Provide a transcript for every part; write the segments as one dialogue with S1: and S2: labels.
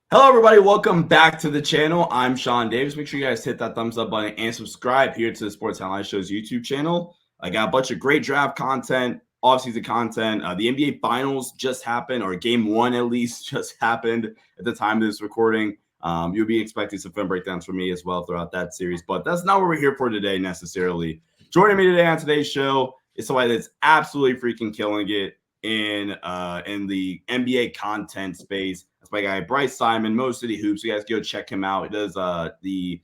S1: Hello, everybody. Welcome back to the channel. I'm Sean Davis. Make sure you guys hit that thumbs up button and subscribe here to the Sports Highlight Show's YouTube channel. I got a bunch of great draft content, off-season content. The NBA Finals just happened, or Game 1 at least just happened at the time of this recording. You'll be expecting some film breakdowns from me as well throughout that series, but that's not what we're here for today necessarily. Joining me today on today's show is somebody that's absolutely freaking killing it in the NBA content space. That's my guy Bryce Simon, Mo City Hoops. You guys go check him out. He does the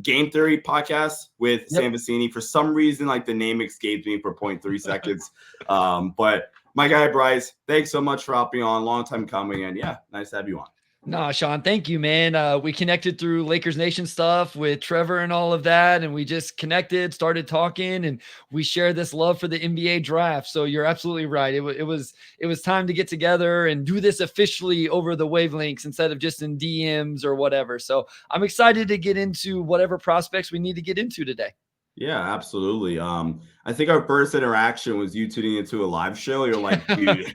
S1: Game Theory podcast with Sam Vecini. For some reason, like the name escaped me for 0.3 seconds. But my guy Bryce, thanks so much for hopping on. Long time coming, and yeah, nice to have you on.
S2: Nah, Sean, thank you, man. We connected through Lakers Nation stuff with Trevor and all of that, and we just connected, started talking, and we share this love for the NBA draft. So you're absolutely right. It was time to get together and do this officially over the wavelengths instead of just in DMs or whatever. So I'm excited to get into whatever prospects we need to get into today.
S1: Yeah, absolutely. I think our first interaction was you tuning into a live show. You're like, dude,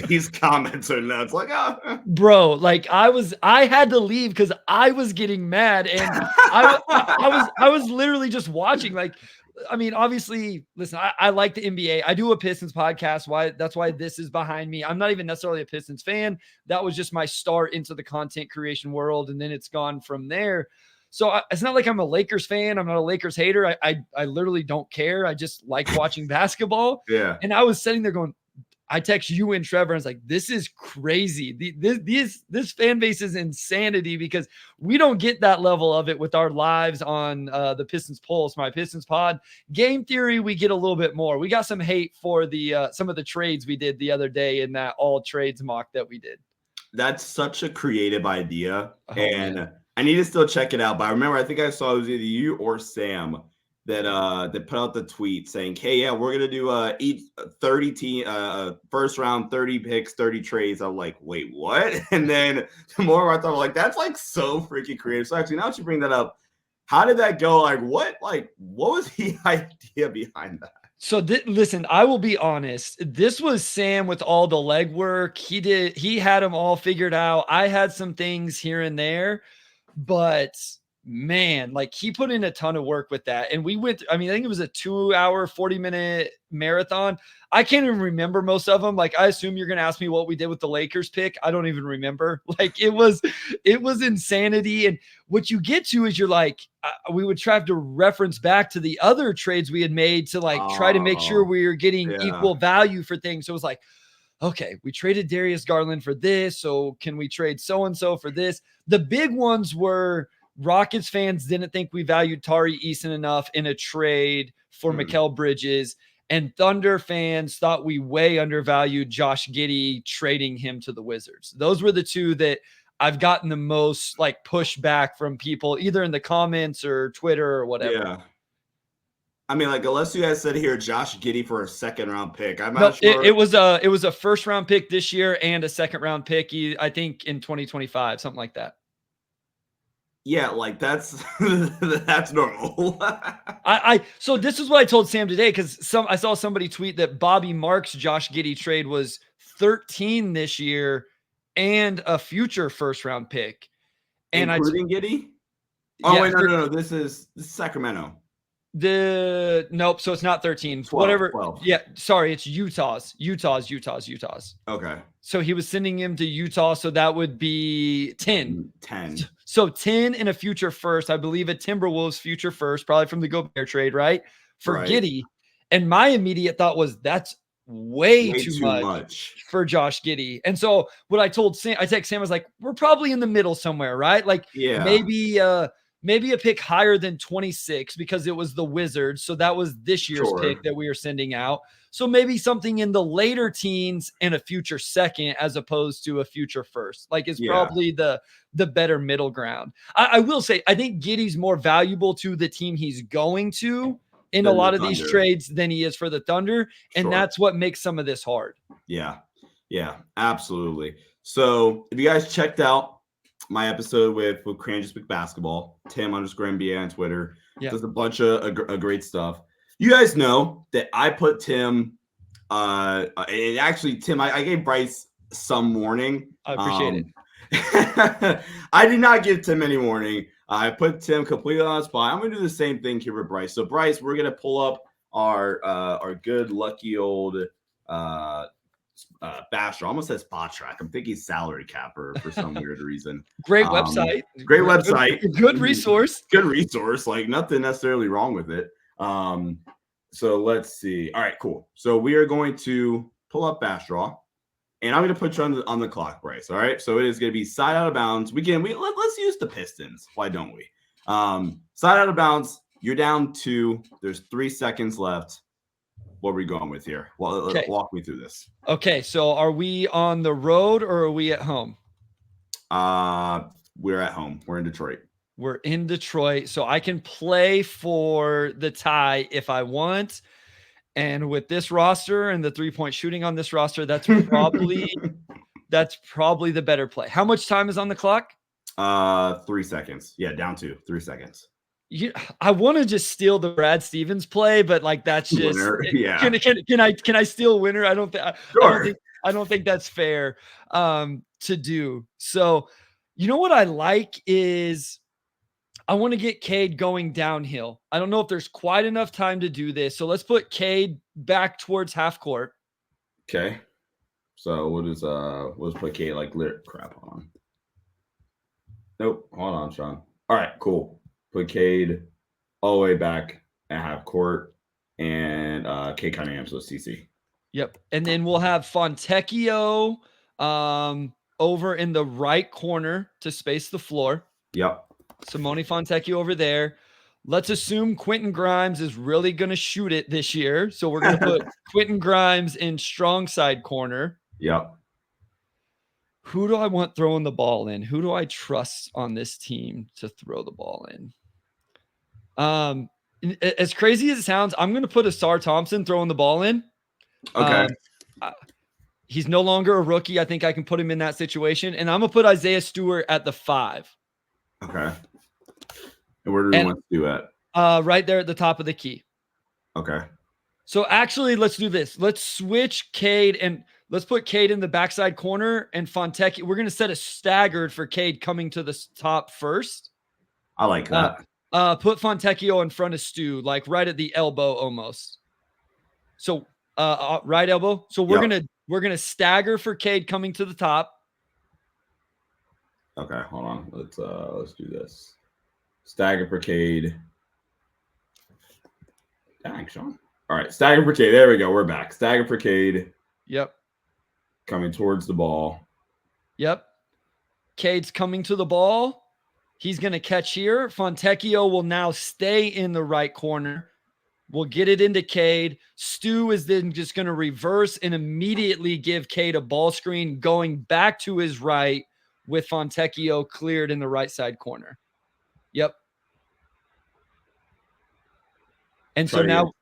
S1: these comments are nuts. Like, oh.
S2: Bro, like I had to leave because I was getting mad, and I was literally just watching. Like, I mean, obviously, listen, I like the NBA. I do a Pistons podcast. That's why this is behind me. I'm not even necessarily a Pistons fan. That was just my start into the content creation world, and then it's gone from there. So it's not like I'm a Lakers fan. I'm not a Lakers hater. I literally don't care. I just like watching basketball.
S1: Yeah.
S2: And I was sitting there going, I text you and Trevor, and I was like, this is crazy. This fan base is insanity because we don't get that level of it with our lives on the Pistons Pulse, my Pistons pod. Game Theory, we get a little bit more. We got some hate for the some of the trades we did the other day in that all trades mock that we did.
S1: That's such a creative idea. Man. I need to still check it out. But I remember, I think I saw it was either you or Sam that put out the tweet saying, hey, yeah, we're gonna do each 30 team first round, 30 picks, 30 trades. I'm like, wait, what? And then the more I thought, like, that's like so freaking creative. So actually, now that you bring that up, how did that go? Like, what was the idea behind that?
S2: So listen, I will be honest. This was Sam with all the legwork. He had them all figured out. I had some things here and there, but man, like he put in a ton of work with that. And we went, I think it was a 2-hour, 40-minute marathon. I can't even remember most of them. Like, I assume you're going to ask me what we did with the Lakers pick. I don't even remember. Like, it was insanity. And what you get to is you're like, we would try to reference back to the other trades we had made to like try to make sure we were getting equal value for things. So it was like, okay, we traded Darius Garland for this. So can we trade so-and-so for this? The big ones were Rockets fans didn't think we valued Tari Eason enough in a trade for Mikal Bridges. And Thunder fans thought we way undervalued Josh Giddey trading him to the Wizards. Those were the two that I've gotten the most like pushback from people, either in the comments or Twitter or whatever.
S1: Yeah. I mean, like, unless you guys said here Josh Giddey for a second-round pick, I'm not sure.
S2: It was a first-round pick this year and a second-round pick, I think, in 2025, something like that.
S1: Yeah, like that's normal.
S2: So this is what I told Sam today, because I saw somebody tweet that Bobby Marks' Josh Giddey trade was 13 this year and a future first-round pick, and
S1: including Giddey. Oh yeah, wait, no. This is Sacramento.
S2: Nope. So it's not 13.
S1: 12,
S2: whatever.
S1: 12.
S2: Yeah. Sorry. It's Utah's.
S1: Okay.
S2: So he was sending him to Utah. So that would be 10.
S1: 10.
S2: So 10 in a future first. I believe a Timberwolves future first, probably from the Gobert trade, right? For Giddey. And my immediate thought was that's way too much for Josh Giddey. And so what I told Sam, I texted Sam, I was like, we're probably in the middle somewhere, right? Like maybe a pick higher than 26 because it was the Wizards. So that was this year's pick that we were sending out. So maybe something in the later teens and a future second as opposed to a future first. Like it's probably the better middle ground. I will say, I think Giddey's more valuable to the team he's going to in a lot of these trades than he is for the Thunder. And that's what makes some of this hard.
S1: Yeah, absolutely. So if you guys checked out my episode with Cranjus Basketball, Tim_NBA on Twitter, does a bunch of great stuff. You guys know that I put Tim, and actually, Tim, I gave Bryce some warning.
S2: I appreciate it.
S1: I did not give Tim any warning. I put Tim completely on the spot. I'm going to do the same thing here with Bryce. So, Bryce, we're going to pull up our good, lucky old Basher. Almost says spot track. I'm thinking salary capper for some weird reason.
S2: Great website.
S1: Great website.
S2: Good resource.
S1: Good resource. Like nothing necessarily wrong with it. So let's see. All right, cool. So we are going to pull up Basher. And I'm going to put you on the clock, Bryce. All right. So it is going to be side out of bounds. Let's use the Pistons. Why don't we? Side out of bounds. You're down 2. There's 3 seconds left. What are we going with here? Well, okay. Walk me through this.
S2: Okay. So are we on the road or are we at home?
S1: We're at home. We're in Detroit.
S2: We're in Detroit. So I can play for the tie if I want. And with this roster and the 3-point shooting on this roster, that's probably the better play. How much time is on the clock?
S1: 3 seconds. Yeah, down 2. 3 seconds.
S2: I want to just steal the Brad Stevens play, but like that's just
S1: yeah.
S2: Can I steal winner? I don't think that's fair to do. So you know what I like is I want to get Cade going downhill. I don't know if there's quite enough time to do this. So let's put Cade back towards half court.
S1: Okay. So let's put Cade like crap on. Nope. Hold on, Sean. All right, cool. Put Cade all the way back at half court and Cade Cunningham's with CC.
S2: Yep. And then we'll have Fontecchio over in the right corner to space the floor.
S1: Yep.
S2: Simone Fontecchio over there. Let's assume Quentin Grimes is really going to shoot it this year. So we're going to put Quentin Grimes in strong side corner.
S1: Yep.
S2: Who do I want throwing the ball in? Who do I trust on this team to throw the ball in? As crazy as it sounds, I'm going to put Asar Thompson throwing the ball in.
S1: Okay.
S2: He's no longer a rookie. I think I can put him in that situation. And I'm going to put Isaiah Stewart at the 5.
S1: Okay. And where do we want to do it?
S2: Right there at the top of the key.
S1: Okay.
S2: So actually, let's do this. Let's switch Cade and let's put Cade in the backside corner and Fontecchio. We're going to set a staggered for Cade coming to the top first.
S1: I like that.
S2: Put Fontecchio in front of Stu, like right at the elbow almost. So right elbow. So we're gonna stagger for Cade coming to the top.
S1: Okay, hold on. Let's do this. Stagger for Cade. Dang, Sean. All right, stagger for Cade. There we go. We're back. Stagger for Cade.
S2: Yep.
S1: Coming towards the ball.
S2: Yep. Cade's coming to the ball. He's going to catch here. Fontecchio will now stay in the right corner. We'll get it into Cade. Stu is then just going to reverse and immediately give Cade a ball screen going back to his right with Fontecchio cleared in the right side corner. Yep. And so now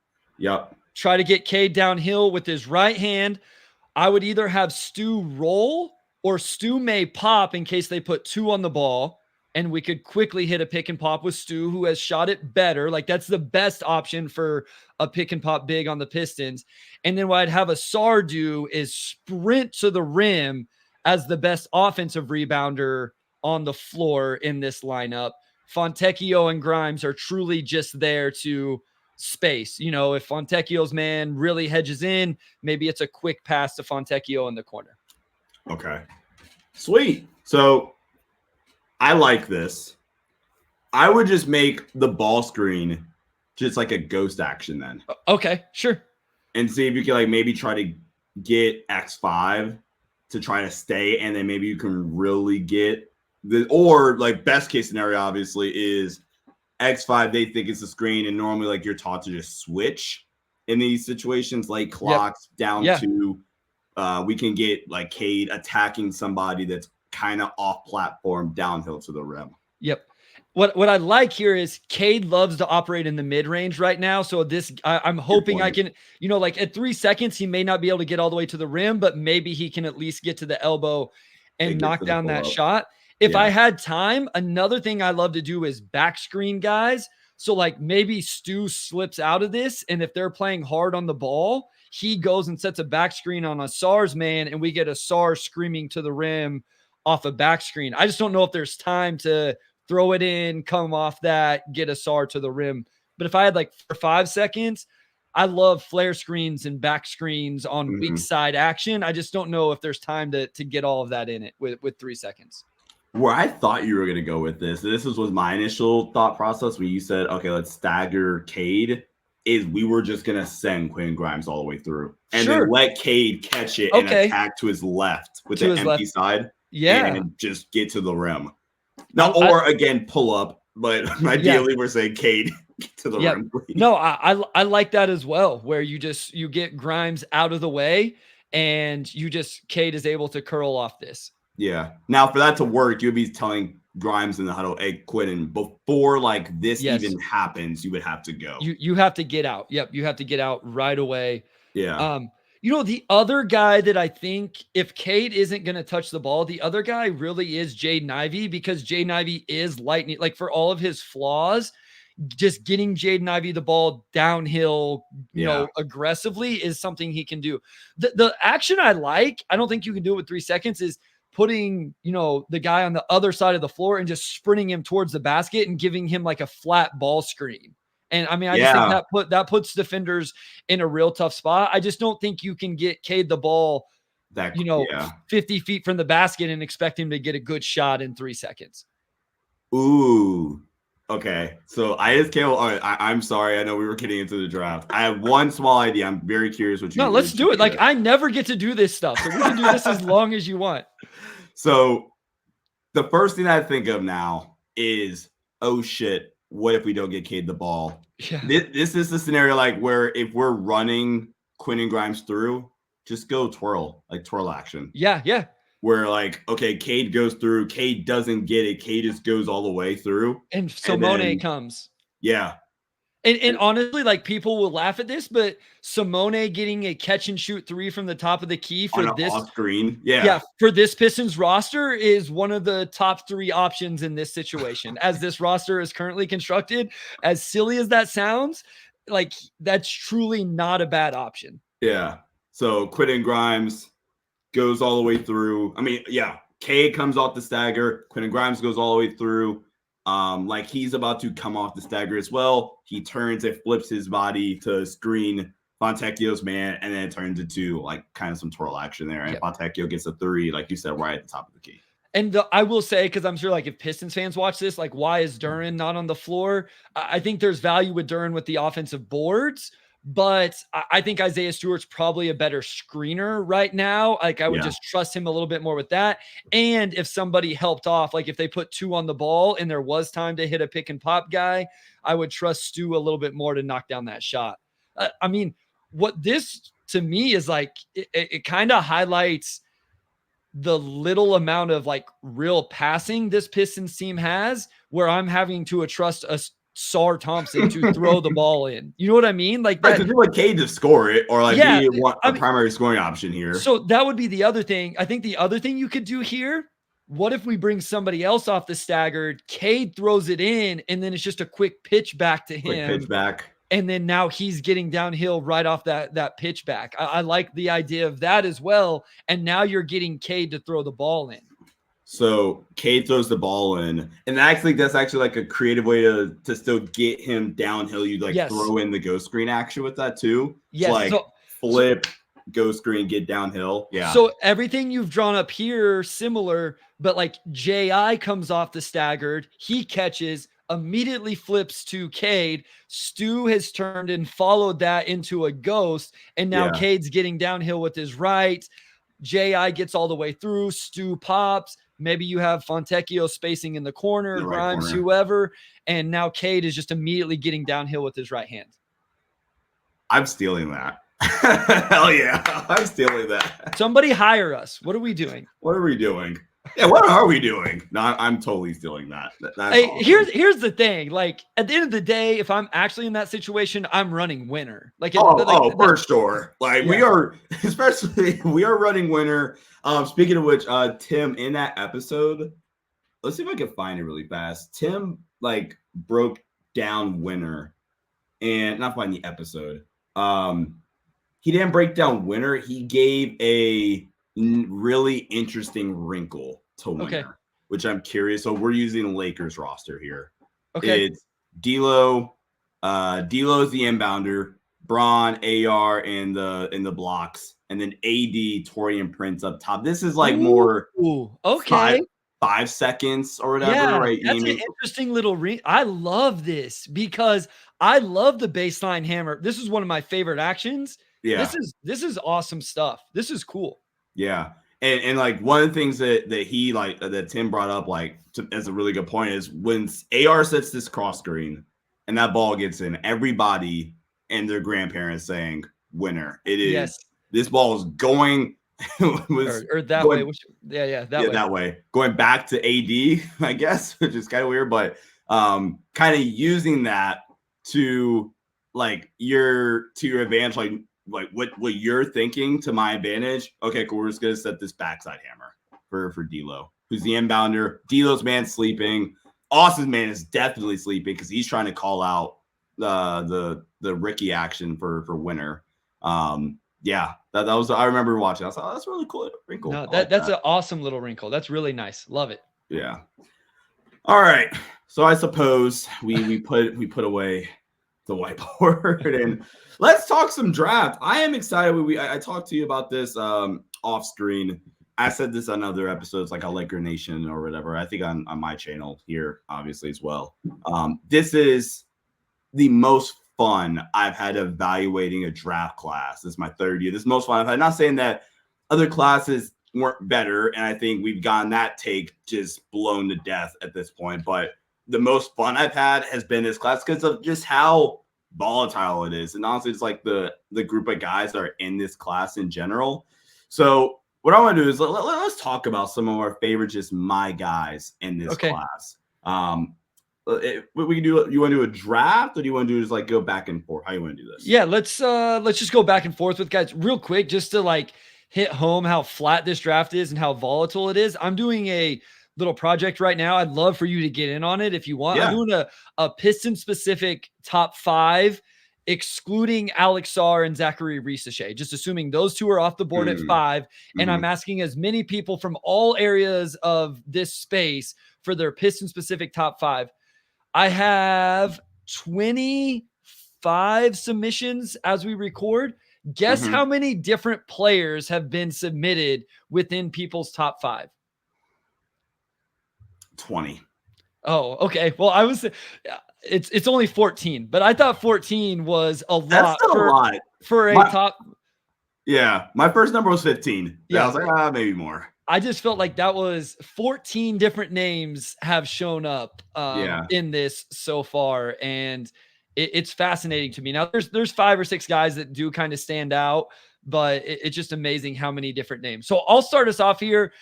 S2: try to get Cade downhill with his right hand. I would either have Stu roll or Stu may pop in case they put 2 on the ball. And we could quickly hit a pick and pop with Stu, who has shot it better. Like that's the best option for a pick and pop big on the Pistons. And then what I'd have Asar do is sprint to the rim as the best offensive rebounder on the floor in this lineup. Fontecchio and Grimes are truly just there to space. You know, if Fontecchio's man really hedges in, maybe it's a quick pass to Fontecchio in the corner.
S1: Okay. Sweet. So I like this. I would just make the ball screen just like a ghost action then.
S2: Okay, sure.
S1: And see if you can like maybe try to get X5 to try to stay, and then maybe you can really get or like best case scenario obviously is X5 they think it's a screen, and normally like you're taught to just switch in these situations like clocks down to we can get like Cade attacking somebody that's kind of off platform downhill to the rim.
S2: Yep. What I like here is Cade loves to operate in the mid range right now. So this, I'm hoping I can, you know, like at 3 seconds, he may not be able to get all the way to the rim, but maybe he can at least get to the elbow and knock down that shot. If I had time, another thing I love to do is back screen guys. So like maybe Stu slips out of this, and if they're playing hard on the ball, he goes and sets a back screen on Asar's man, and we get Asar screaming to the rim off a back screen. I just don't know if there's time to throw it in, come off that, get a SAR to the rim. But if I had like for 5 seconds, I love flare screens and back screens on weak side action. I just don't know if there's time to get all of that in it with 3 seconds.
S1: Where I thought you were going to go with this was my initial thought process when you said, okay, let's stagger Cade, is we were just going to send Quinn Grimes all the way through and then let Cade catch it and attack to his left with the empty side.
S2: Yeah.
S1: And just get to the rim. Now, or again, pull up, but ideally we're saying Cade get to the rim. Please.
S2: No, I like that as well, where you get Grimes out of the way and Cade is able to curl off this.
S1: Yeah. Now, for that to work, you would be telling Grimes in the huddle, hey, Quinn, before like this even happens, you would have to go.
S2: You have to get out. Yep. You have to get out right away.
S1: Yeah.
S2: The other guy that I think if Cade isn't going to touch the ball, the other guy really is Jaden Ivey, because Jaden Ivey is lightning. Like, for all of his flaws, just getting Jaden Ivey the ball downhill, you know, aggressively is something he can do. The action I don't think you can do it with 3 seconds, is putting, the guy on the other side of the floor and just sprinting him towards the basket and giving him like a flat ball screen. And I mean, I just think that puts defenders in a real tough spot. I just don't think you can get Cade the ball, 50 feet from the basket and expect him to get a good shot in 3 seconds.
S1: Ooh. Okay. So I just came. I'm sorry. I know we were getting into the draft. I have one small idea. I'm very curious what you.
S2: No, let's do it. Like, I never get to do this stuff, so we can do this as long as you want.
S1: So the first thing I think of now is, oh shit, what if we don't get Cade the ball?
S2: Yeah.
S1: This is the scenario like where if we're running Quinn and Grimes through, just go twirl action.
S2: Yeah, yeah.
S1: Where like, okay, Cade goes through, Cade doesn't get it, Cade just goes all the way through.
S2: And Simone comes.
S1: Yeah.
S2: And honestly, like, people will laugh at this, but Simone getting a catch and shoot 3 from the top of the key for this
S1: off screen,
S2: for this Pistons roster is one of the top 3 options in this situation. As this roster is currently constructed, as silly as that sounds, like, that's truly not a bad option.
S1: Yeah. So Quinn and Grimes goes all the way through. I mean, Cade comes off the stagger. Quinn and Grimes goes all the way through. Like, he's about to come off the stagger as well. He turns and flips his body to screen Fontecchio's man, and then it turns into like kind of some twirl action there. And Fontecchio gets a 3, like you said, right at the top of the key.
S2: And I will say, because I'm sure, like, if Pistons fans watch this, like, why is Duren not on the floor? I think there's value with Duren with the offensive boards, but I think Isaiah Stewart's probably a better screener right now. Like, I would just trust him a little bit more with that. And if somebody helped off, like if they put 2 on the ball and there was time to hit a pick and pop guy, I would trust Stu a little bit more to knock down that shot. I mean, what this to me is like, it kind of highlights the little amount of like real passing this Pistons team has, where I'm having to trust a Sar Thompson to throw the ball in. You know what I mean? Like, that,
S1: to like Cade to score it, or like be a primary scoring option here.
S2: So that would be the other thing. I think the other thing you could do here, what if we bring somebody else off the staggered, Cade throws it in, and then it's just a quick pitch back to him.
S1: Pitch back.
S2: And then now he's getting downhill right off that pitch back. I like the idea of that as well. And now you're getting Cade to throw the ball in.
S1: So Cade throws the ball in, and actually that's actually like a creative way to still get him downhill. You like throw in the ghost screen action with that too.
S2: Yes.
S1: So, like flip, ghost screen, get downhill. Yeah.
S2: So everything you've drawn up here, similar, but like J.I. comes off the staggered, he catches, immediately flips to Cade. Stu has turned and followed that into a ghost, and now Cade's getting downhill with his right. J.I. gets all the way through. Stu pops. Maybe you have Fontecchio spacing in the corner, Grimes, whoever, and now Cade is just immediately getting downhill with his right hand.
S1: I'm stealing that. Hell yeah, I'm stealing that.
S2: Somebody hire us. What are we doing?
S1: What are we doing? Yeah, what are we doing? No, I'm totally stealing that.
S2: Hey, awesome. Here's the thing. Like, at the end of the day, if I'm actually in that situation, I'm running winner. Like,
S1: for sure. Like, we are running winner. Speaking of which, Tim, in that episode, let's see if I can find it really fast. Tim like broke down winner, and not find the episode. He didn't break down winner. He gave a really interesting wrinkle to winner, which I'm curious. So we're using the Lakers roster here.
S2: Okay.
S1: It's D'Lo. D'Lo's the inbounder. Braun, AR in the blocks, and then AD, Torian Prince up top. This is like more
S2: okay.
S1: 5 seconds or whatever,
S2: Yeah,
S1: right?
S2: that's an interesting little I love this because I love the baseline hammer. This is one of my favorite actions.
S1: Yeah.
S2: This is awesome stuff. This is cool.
S1: Yeah. And like one of the things that he like that Tim brought up as a really good point is when AR sets this cross screen and that ball gets in, everybody and their grandparents saying winner. It is this ball is going
S2: or that way.
S1: That way. Going back to AD, I guess, which is kind of weird, but kind of using that to your advantage, like what you're thinking to my advantage. Okay, cool. We're just gonna set this backside hammer for D'Lo, who's the inbounder. D'Lo's man sleeping. Austin's man is definitely sleeping because he's trying to call out the Ricky action for winner. Yeah, that was. I remember watching. I was like, oh, that's really cool wrinkle.
S2: No, that's an awesome little wrinkle. That's really nice. Love it.
S1: Yeah. All right. So I suppose we put away the whiteboard and let's talk some draft. I am excited. I talked to you about this off screen. I said this on other episodes like a Laker Nation or whatever. I think on my channel here, obviously as well. This is the most fun I've had evaluating a draft class. This is my third year. This is the most fun I've had. Not saying that other classes weren't better, and I think we've gotten that take just blown to death at this point. But the most fun I've had has been this class because of just how volatile it is. And honestly, it's like the group of guys that are in this class in general. So what I want to do is let's talk about some of our favorite, just my guys in this class. We can do. You want to do a draft, or do you want to do just like go back and forth? How you want to do this?
S2: Yeah, let's just go back and forth with guys real quick, just to like hit home how flat this draft is and how volatile it is. I'm doing a little project right now. I'd love for you to get in on it if you want. Yeah. I'm doing a Piston specific top 5, excluding Alex Sarr and Zachary Risache, just assuming those two are off the board at 5. And I'm asking as many people from all areas of this space for their Piston specific top 5. I have 25 submissions as we record. Guess how many different players have been submitted within people's top 5?
S1: 20.
S2: Oh, okay. Well, it's only 14, but I thought 14 was a lot.
S1: That's still a lot
S2: for a top.
S1: Yeah, my first number was 15. Yeah, I was like, maybe more.
S2: I just felt like that was 14 different names have shown up in this so far, and it's fascinating to me. Now, there's 5 or 6 guys that do kind of stand out, but it's just amazing how many different names. So I'll start us off here.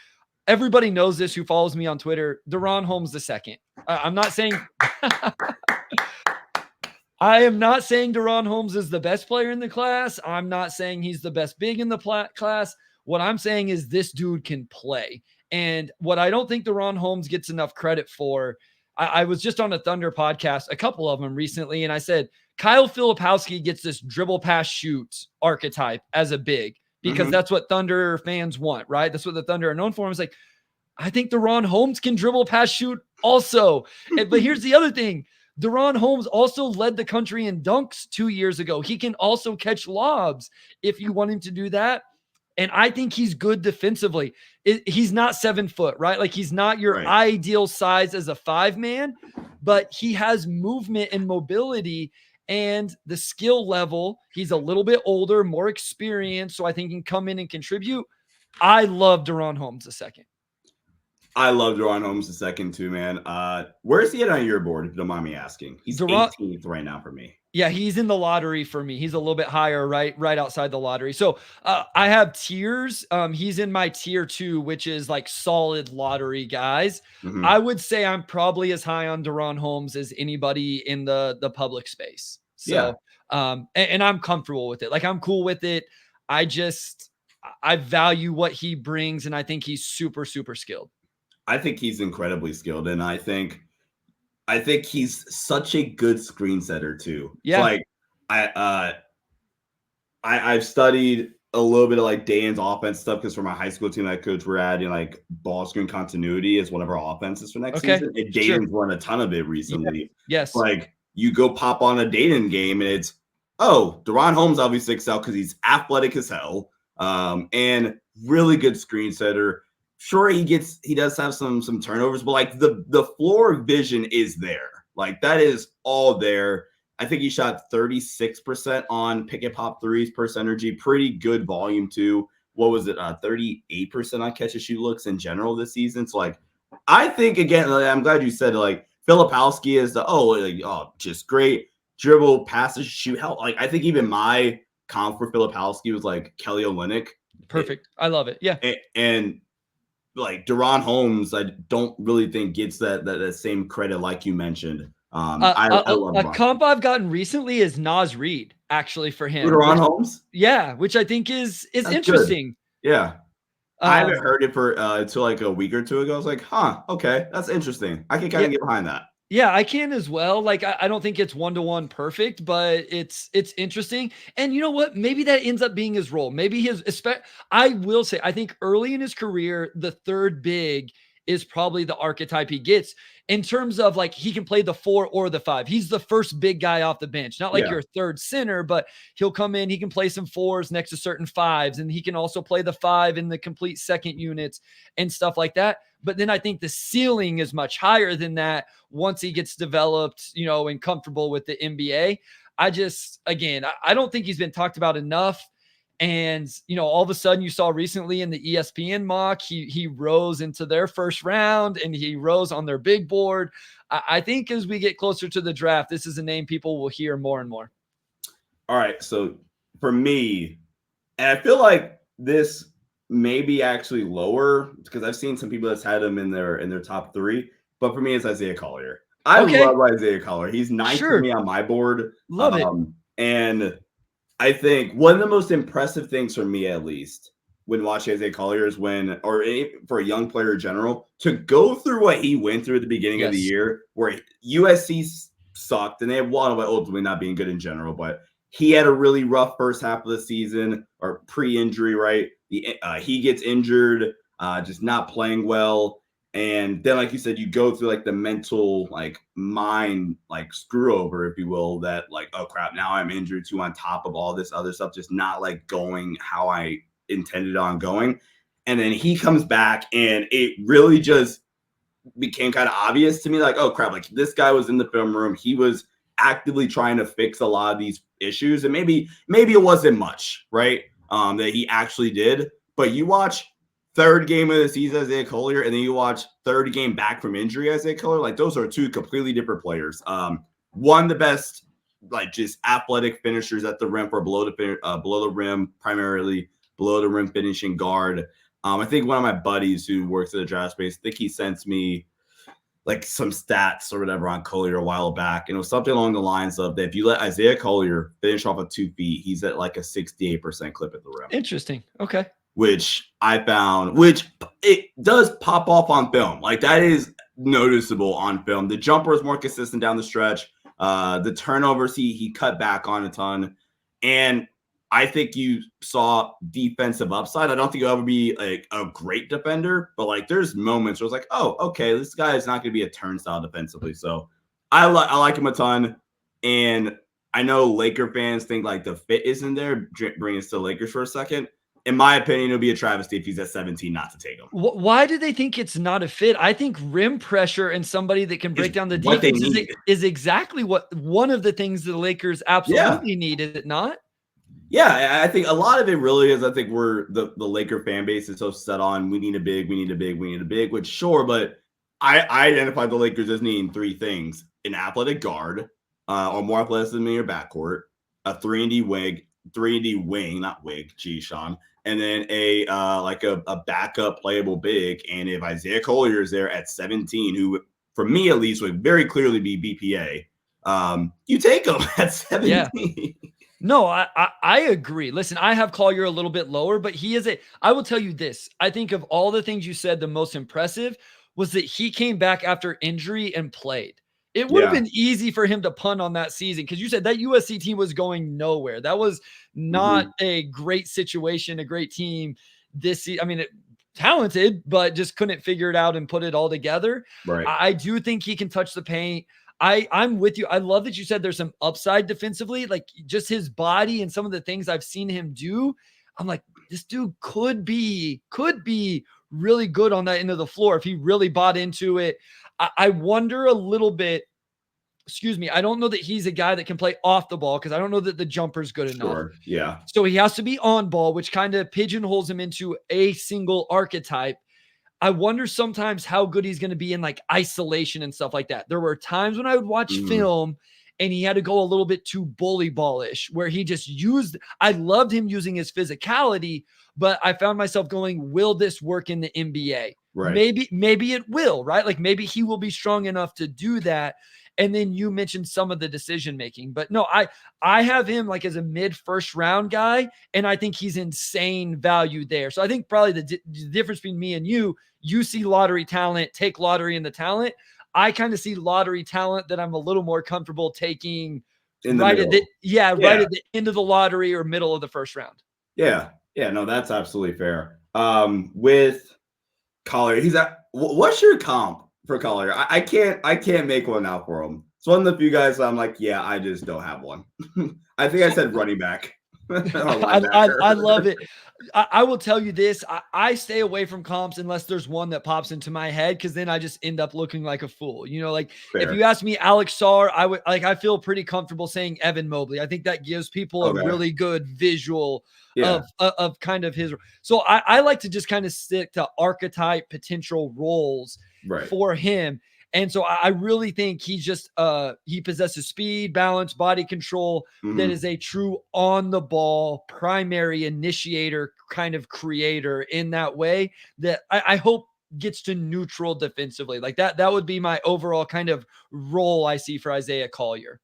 S2: Everybody knows this who follows me on Twitter. DaRon Holmes II. I'm not saying I am not saying DaRon Holmes is the best player in the class. I'm not saying he's the best big in the class. What I'm saying is this dude can play. And what I don't think DaRon Holmes gets enough credit for, I was just on a Thunder podcast, a couple of them recently, and I said, Kyle Filipowski gets this dribble pass shoot archetype as a big because that's what Thunder fans want, right? That's what the Thunder are known for. I was like, I think DaRon Holmes can dribble pass shoot also. But here's the other thing. DaRon Holmes also led the country in dunks 2 years ago. He can also catch lobs if you want him to do that. And I think he's good defensively. He's not 7 foot, right? Like he's not your ideal size as a 5-man, but he has movement and mobility and the skill level. He's a little bit older, more experienced, so I think he can come in and contribute. I love DaRon Holmes II.
S1: I love DaRon Holmes II too, man. Where is he at on your board, if you don't mind me asking? He's 18th right now for me.
S2: Yeah, he's in the lottery for me. He's a little bit higher, right outside the lottery. So I have tiers. He's in my tier 2, which is like solid lottery guys. I would say I'm probably as high on DaRon Holmes as anybody in the public space. So, and I'm comfortable with it. Like I'm cool with it. I value what he brings, and I think he's super, super skilled.
S1: I think he's incredibly skilled, and I think he's such a good screen setter too. Yeah. Like I've studied a little bit of like Dane's offense stuff because for my high school team, that coach, we're adding like ball screen continuity as one of our offenses for next
S2: Okay.
S1: season. And
S2: Sure.
S1: Dane's run a ton of it
S2: Yeah.
S1: recently.
S2: Yes.
S1: Like you go pop on a Dayton game and it's, oh, Deron Holmes obviously excels because he's athletic as hell, and really good screen setter. Sure, he does have some turnovers, but like the floor vision is there. Like that is all there. I think he shot 36% on pick and pop threes per energy. Pretty good volume too. What was it? 38% on catch and shoot looks in general this season. So like, I think again, like, I'm glad you said like Filipowski is just great dribble, passes, shoot. Hell, like I think even my comp for Filipowski was like Kelly Olynyk.
S2: Perfect. I love it. Yeah.
S1: And like Deron Holmes, I don't really think gets that same credit like you mentioned. I love
S2: A comp I've gotten recently is Nas Reed, actually, for him.
S1: Deron Holmes.
S2: Yeah, which I think is
S1: That's
S2: interesting.
S1: Good. Yeah. I haven't heard it for until like a week or two ago. I was like, huh, okay, that's interesting. I can kind of get behind that.
S2: Yeah, I can as well. Like, I don't think it's one-to-one perfect, but it's interesting. And you know what? Maybe that ends up being his role. Maybe I will say, I think early in his career, the third big is probably the archetype he gets in terms of like he can play the 4 or the 5. He's the first big guy off the bench, not like your third center, but he'll come in, he can play some 4s next to certain 5s, and he can also play the 5 in the complete second units and stuff like that. But then I think the ceiling is much higher than that once he gets developed, and comfortable with the NBA. I don't think he's been talked about enough. And, all of a sudden you saw recently in the ESPN mock, he rose into their first round and he rose on their big board. I think as we get closer to the draft, this is a name people will hear more and more.
S1: All right. So for me, and I feel like this may be actually lower because I've seen some people that's had him in their top 3, but for me, it's Isaiah Collier. I love Isaiah Collier. He's 9th for me on my board.
S2: Love it.
S1: And I think one of the most impressive things for me, at least, when watching Isaiah Collier is for a young player in general, to go through what he went through at the beginning of the year, where USC sucked and they had won by ultimately not being good in general, but he had a really rough first half of the season or pre-injury, right? He gets injured, just not playing well. And then, like you said, you go through like the mental, like mind, like screw over, if you will, that like, oh crap, now I'm injured too on top of all this other stuff, just not like going how I intended on going. And then he comes back and it really just became kind of obvious to me, like, oh crap, like this guy was in the film room. He was actively trying to fix a lot of these issues. And maybe it wasn't much, right? That he actually did. But you watch third game of the season, Isaiah Collier, and then you watch third game back from injury, Isaiah Collier. Like those are two completely different players. One, the best, like just athletic finishers at the rim for below the rim, primarily below the rim finishing guard. I think one of my buddies who works at the draft space, I think he sent me like some stats or whatever on Collier a while back. And it was something along the lines of that if you let Isaiah Collier finish off of 2 feet, he's at like a 68% clip at the rim.
S2: Interesting. Okay.
S1: Which I found, which it does pop off on film. Like that is noticeable on film. The jumper is more consistent down the stretch. The turnovers he cut back on a ton. And I think you saw defensive upside. I don't think he'll ever be like a great defender, but like there's moments where it's like, oh, okay, this guy is not going to be a turnstile defensively. So I like him a ton. And I know Laker fans think like the fit isn't there. Bring us to Lakers for a second. In my opinion, it'll be a travesty if he's at 17 not to take him.
S2: Why do they think it's not a fit? I think rim pressure and somebody that can break down the defense is exactly what one of the things the Lakers absolutely need, is it not?
S1: Yeah, I think a lot of it really is. I think we're the Laker fan base is so set on we need a big, which sure, but I identify the Lakers as needing 3 things: an athletic guard, or more athletic than me, or backcourt, a 3-and-D wing, not wig, geez, Sean, and then a backup playable big. And if Isaiah Collier is there at 17, who for me at least would very clearly be BPA, you take him at 17.
S2: Yeah. No, I agree. Listen, I have Collier a little bit lower, but I will tell you this. I think of all the things you said, the most impressive was that he came back after injury and played. It would have been easy for him to punt on that season because you said that USC team was going nowhere. That was not a great situation, a great team this season. I mean, talented, but just couldn't figure it out and put it all together.
S1: Right.
S2: I do think he can touch the paint. I'm with you. I love that you said there's some upside defensively, like just his body and some of the things I've seen him do. I'm like, this dude could be really good on that end of the floor if he really bought into it. I wonder a little bit. Excuse me. I don't know that he's a guy that can play off the ball because I don't know that the jumper's good enough.
S1: Yeah.
S2: So he has to be on ball, which kind of pigeonholes him into a single archetype. I wonder sometimes how good he's going to be in like isolation and stuff like that. There were times when I would watch film and he had to go a little bit too bully ballish where he just I loved him using his physicality, but I found myself going, will this work in the NBA?
S1: Right.
S2: Maybe it will, right? Like maybe he will be strong enough to do that. And then you mentioned some of the decision making, but no, I have him like as a mid first round guy, and I think he's insane value there. So I think probably the difference between me and you see lottery talent, take lottery in the talent. I kind of see lottery talent that I'm a little more comfortable taking
S1: in the
S2: right
S1: middle.
S2: right at the end of the lottery or middle of the first round.
S1: Yeah. No, that's absolutely fair. With Collier, what's your comp for Collier? I can't make one out for him. It's one of the few guys I'm like, yeah, I just don't have one. I think I said running back.
S2: I love it. I will tell you this. I stay away from comps unless there's one that pops into my head because then I just end up looking like a fool. You know, like if you ask me Alex Sarr, I feel pretty comfortable saying Evan Mobley. I think that gives people a really good visual of kind of his. So I like to just kind of stick to archetype potential roles for him. And so I really think he's just he possesses speed, balance, body control that is a true on the ball primary initiator kind of creator in that way that I hope gets to neutral defensively. Like that would be my overall kind of role I see for Isaiah Collier.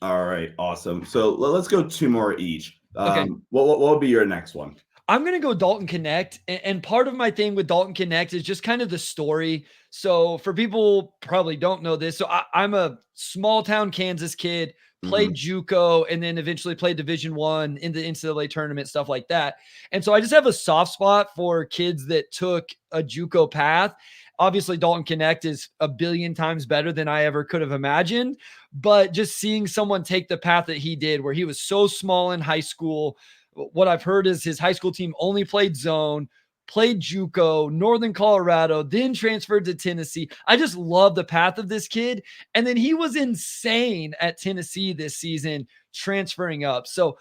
S1: All right, awesome. So let's go two more each.
S2: Okay.
S1: What will be your next one?
S2: I'm going to go Dalton Connect. And part of my thing with Dalton Connect is just kind of the story. So for people probably don't know this. So I'm a small town Kansas kid, played JUCO, and then eventually played Division I in the NCAA tournament, stuff like that. And so I just have a soft spot for kids that took a JUCO path. Obviously, Dalton Connect is a billion times better than I ever could have imagined. But just seeing someone take the path that he did, where he was so small in high school, what I've heard is his high school team only played zone, played JUCO, Northern Colorado, then transferred to Tennessee. I just love the path of this kid. And then he was insane at Tennessee this season, transferring up. So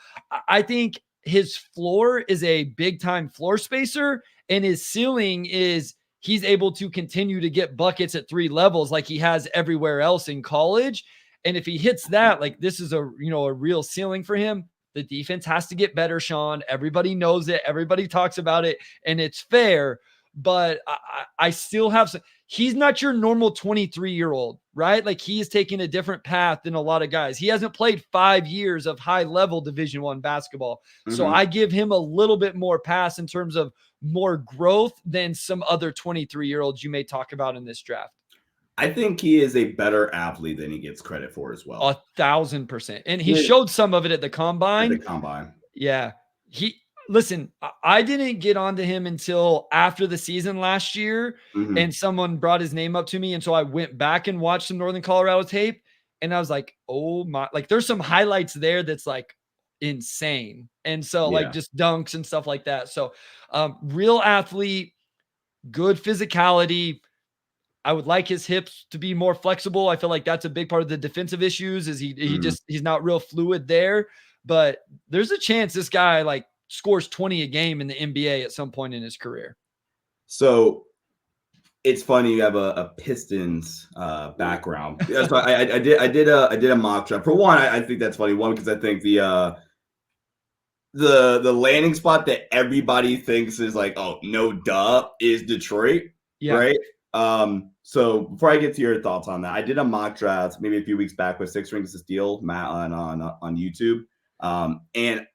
S2: I think his floor is a big time floor spacer, and his ceiling is he's able to continue to get buckets at 3 levels like he has everywhere else in college. And if he hits that, like this is a real ceiling for him. The defense has to get better, Sean. Everybody knows it. Everybody talks about it, and it's fair. But I still have some. He's not your normal 23-year-old, right? Like he is taking a different path than a lot of guys. He hasn't played 5 years of high-level Division I basketball. So I give him a little bit more pass in terms of more growth than some other 23-year-olds you may talk about in this draft.
S1: I think he is a better athlete than he gets credit for as well.
S2: 1,000%. And he showed some of it at the combine. Yeah. Listen, I didn't get onto him until after the season last year, and someone brought his name up to me. And so I went back and watched some Northern Colorado tape, and I was like, oh my, like there's some highlights there that's like insane. And so like just dunks and stuff like that. So real athlete, good physicality. I would like his hips to be more flexible. I feel like that's a big part of the defensive issues is he's not real fluid there, but there's a chance this guy like scores 20 a game in the NBA at some point in his career.
S1: So it's funny you have a Pistons background. So I did a mock draft. For one, I think that's funny. One, because I think the landing spot that everybody thinks is like, oh no, duh, is Detroit, right? So before I get to your thoughts on that, I did a mock draft maybe a few weeks back with 6 Rings to Steal, Matt on YouTube, and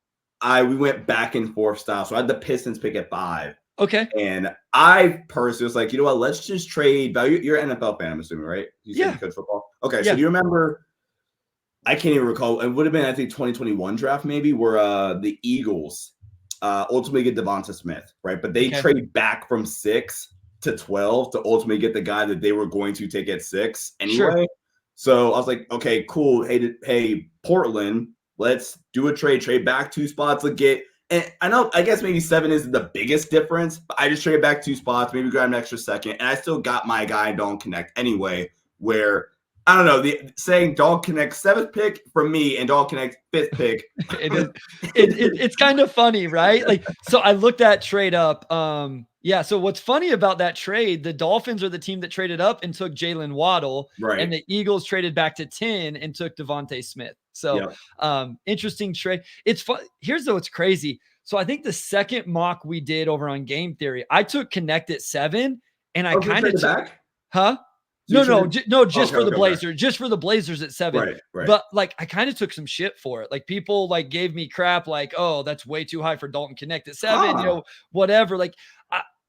S1: we went back and forth style. So I had the Pistons pick at 5.
S2: Okay.
S1: And I personally was like, you know what? Let's just trade. You're an NFL fan, I'm assuming, right? You said
S2: Yeah.
S1: you coach football. Okay. So
S2: Yeah.
S1: do you remember? I can't even recall. It would have been, I think, 2021 draft maybe, where the Eagles ultimately get Devonta Smith, right? But they
S2: Okay.
S1: trade back from 6 to 12 to ultimately get the guy that they were going to take at 6
S2: Sure.
S1: anyway. So I was like, okay, cool. Hey, Portland, let's do a trade back 2 spots to get. And I guess maybe 7 isn't the biggest difference, but I just traded back 2 spots, maybe grab an extra second, and I still got my guy Don't Connect anyway, where I don't know, saying Dog Connect 7th pick from me and Dog Connect 5th pick.
S2: It is. It's kind of funny, right? Like, so I looked that trade up. Yeah. So what's funny about that trade? The Dolphins are the team that traded up and took Jalen Waddle,
S1: Right.
S2: and the Eagles traded back to 10 and took Devontae Smith. So,
S1: Yep.
S2: interesting trade. It's fun. Here's what's crazy. So I think the second mock we did over on Game Theory, I took Connect at 7, and I kind of took,
S1: back.
S2: huh?
S1: So
S2: No, just
S1: okay,
S2: for the
S1: okay.
S2: Blazers, just for the Blazers at 7.
S1: Right.
S2: But like, I kind of took some shit for it. Like, people like gave me crap, like, oh, that's way too high for Dalton Connect at 7, whatever. Like,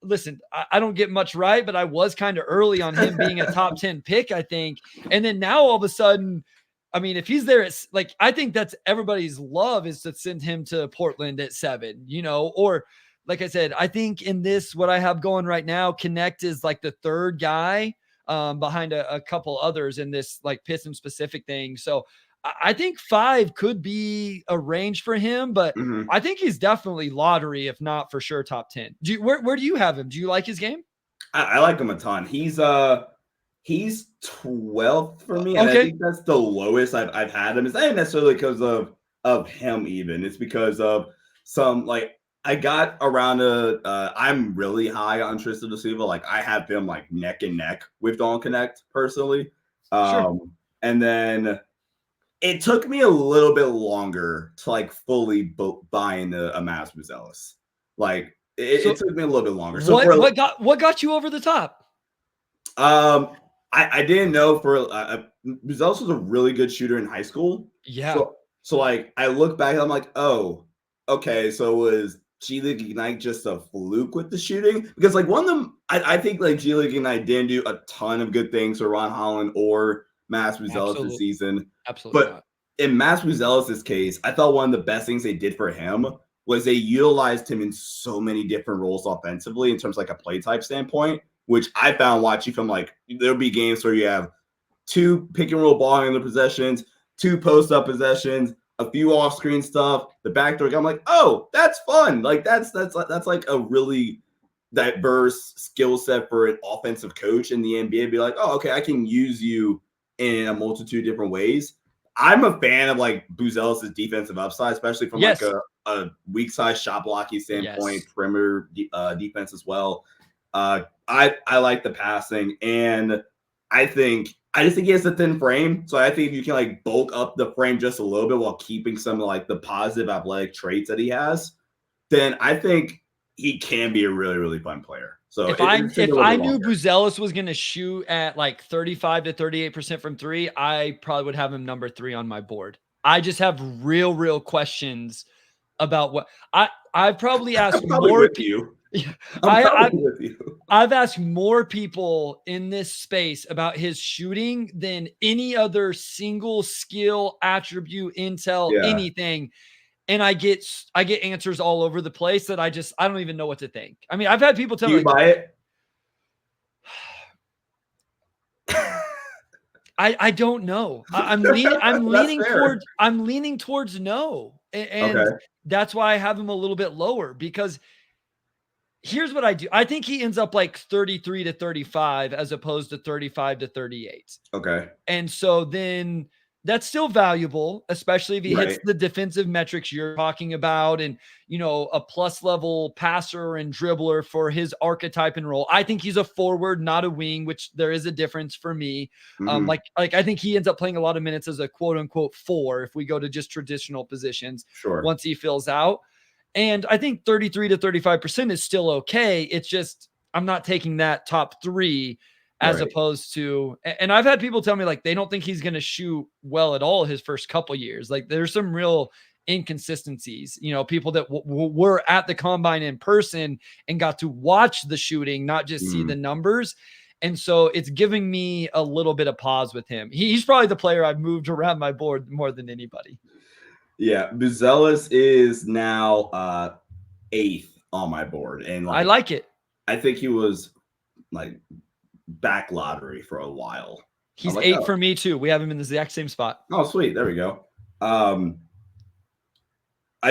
S2: listen, I don't get much right, but I was kind of early on him being a top 10 pick, I think. And then now all of a sudden, I mean, if he's there, it's like, I think that's everybody's love is to send him to Portland at 7, or like I said, I think in this, what I have going right now, Connect is like the third guy behind a couple others in this like Piston specific thing. So I think 5 could be a range for him, but I think he's definitely lottery, if not for sure top 10. Where do you have him? Do you like his game?
S1: I like him a ton. He's 12th for me, and I
S2: Okay.
S1: think that's the lowest I've had him. It's not necessarily because of him even. It's because of some like I got around I'm really high on Tristan da Silva. Like I have him like neck and neck with Dawn Connect personally.
S2: Sure.
S1: And then it took me a little bit longer to like fully buy into a Mass Buzelis. Like it took me a little bit longer. So
S2: what got you over the top?
S1: I didn't know Buzelis was a really good shooter in high school.
S2: Yeah.
S1: So like I look back and I'm like, oh, okay. So was G League Ignite just a fluke with the shooting? Because like one of them, I think like G League Ignite didn't do a ton of good things for Ron Holland or Mass Buzelis this season.
S2: Absolutely.
S1: But in Mass Buzelis' case, I thought one of the best things they did for him was they utilized him in so many different roles offensively in terms of like a play type standpoint, which I found watching from like there'll be games where you have 2 pick and roll ball handler possessions, 2 post up possessions, a few off screen stuff, the backdoor. I'm like, oh, that's fun. Like that's like a really diverse skill set for an offensive coach in the NBA. Be like, oh, okay, I can use you in a multitude of different ways. I'm a fan of like Buzelis' defensive upside, especially from like a weak side shot blocking standpoint, perimeter defense as well. I like the passing, and I just think he has a thin frame. So I think if you can like bulk up the frame just a little bit while keeping some of like the positive athletic traits that he has, then I think he can be a really, really fun player. So
S2: if I knew Buzelis was going to shoot at like 35 to 38% from 3, I probably would have him number 3 on my board. I just have real questions about what I've probably asked more people. I've asked more people in this space about his shooting than any other single skill, attribute, intel, anything. And I get answers all over the place that I don't even know what to think. I mean, I've had people tell me, like,
S1: buy it?
S2: I don't know. I'm leaning towards no. And that's why I have him a little bit lower, because here's what I do. I think he ends up like 33 to 35 as opposed to 35 to 38.
S1: Okay.
S2: And so then that's still valuable, especially if he hits the defensive metrics you're talking about, and, a plus level passer and dribbler for his archetype and role. I think he's a forward, not a wing, which there is a difference for me. Like I think he ends up playing a lot of minutes as a quote unquote 4 if we go to just traditional positions once he fills out. And I think 33 to 35% is still okay. It's just, I'm not taking that top 3 as opposed to, and I've had people tell me like they don't think he's going to shoot well at all his first couple years. Like there's some real inconsistencies, people that were at the combine in person and got to watch the shooting, not just see the numbers. And so it's giving me a little bit of pause with him. He's probably the player I've moved around my board more than anybody.
S1: Yeah, Buzelis is now 8th on my board, and
S2: I like it.
S1: I think he was like back lottery for a while.
S2: He's 8 for me too. We have him in the exact same spot.
S1: Oh, sweet. There we go. I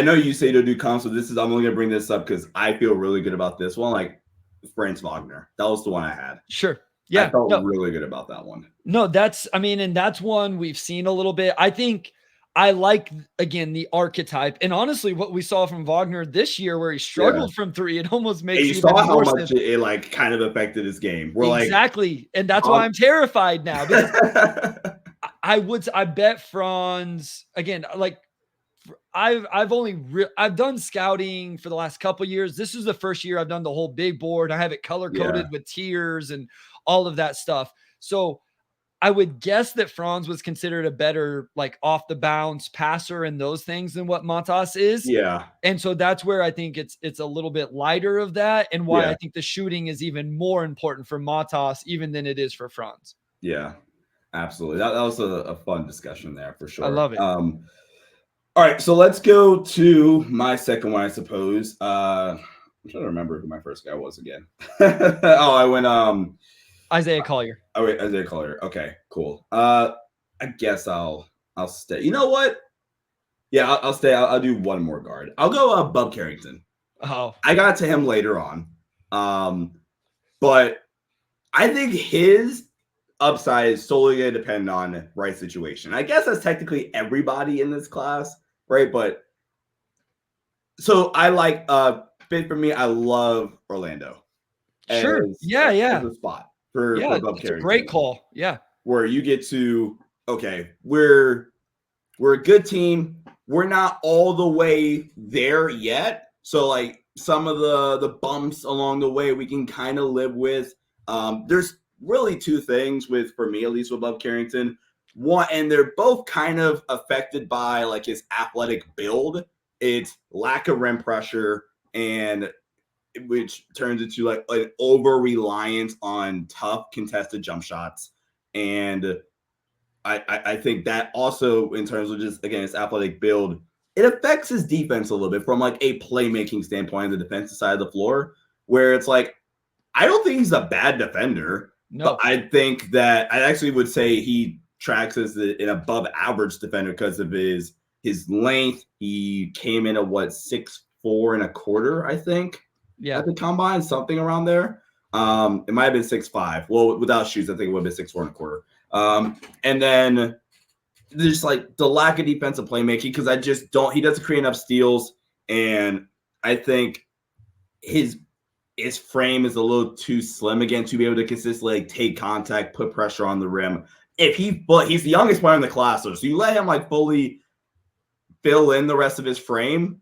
S1: know you say to do comps, so I'm only gonna bring this up because I feel really good about this one. Like Franz Wagner, that was the one I had.
S2: Sure. Yeah.
S1: I felt really good about that one.
S2: No, and that's one we've seen a little bit. I think I like, again, the archetype. And honestly, what we saw from Wagner this year, where he struggled from 3, it almost makes
S1: you saw how much it like kind of affected his game.
S2: Exactly. And that's why I'm terrified now. Because I bet Franz, again, like I've done scouting for the last couple of years. This is the first year I've done the whole big board. I have it color coded with tiers and all of that stuff. So I would guess that Franz was considered a better like off the bounce passer and those things than what Matas is.
S1: Yeah.
S2: And so that's where I think it's a little bit lighter of that, and why I think the shooting is even more important for Matas even than it is for Franz.
S1: Yeah, absolutely. That was a fun discussion there for sure.
S2: I love it.
S1: All right, so let's go to my second one, I suppose. I'm trying to remember who my first guy was again. I went
S2: Isaiah Collier.
S1: Oh wait, Isaiah Collier. Okay, cool. I guess I'll stay. You know what? Yeah, I'll stay. I'll do one more guard. I'll go Bub Carrington.
S2: Oh,
S1: I got to him later on. But I think his upside is solely going to depend on right situation. I guess that's technically everybody in this class, right? But so I like fit for me. I love Orlando.
S2: Sure. Yeah.
S1: As a spot for Bub Carrington.
S2: It's a great call. Yeah.
S1: Where you get to, okay, we're a good team. We're not all the way there yet. So like some of the bumps along the way we can kind of live with. There's really 2 things for me, at least with Bub Carrington. One, and they're both kind of affected by like his athletic build. It's lack of rim pressure, and which turns into like an over reliance on tough contested jump shots. And I think that also, in terms of just, again, his athletic build, it affects his defense a little bit from like a playmaking standpoint on the defensive side of the floor, where it's like, I don't think he's a bad defender.
S2: No.
S1: But I think that I actually would say he tracks as an above average defender because of his length. He came in at 6'4" and a quarter, I think.
S2: Yeah.
S1: At the combine, something around there. It might have been 6'5". Well, without shoes, I think it would have been 6'4" and a quarter. And then there's like the lack of defensive playmaking, because he doesn't create enough steals. And I think his frame is a little too slim again to be able to consistently like take contact, put pressure on the rim. But he's the youngest player in the class, so you let him like fully fill in the rest of his frame,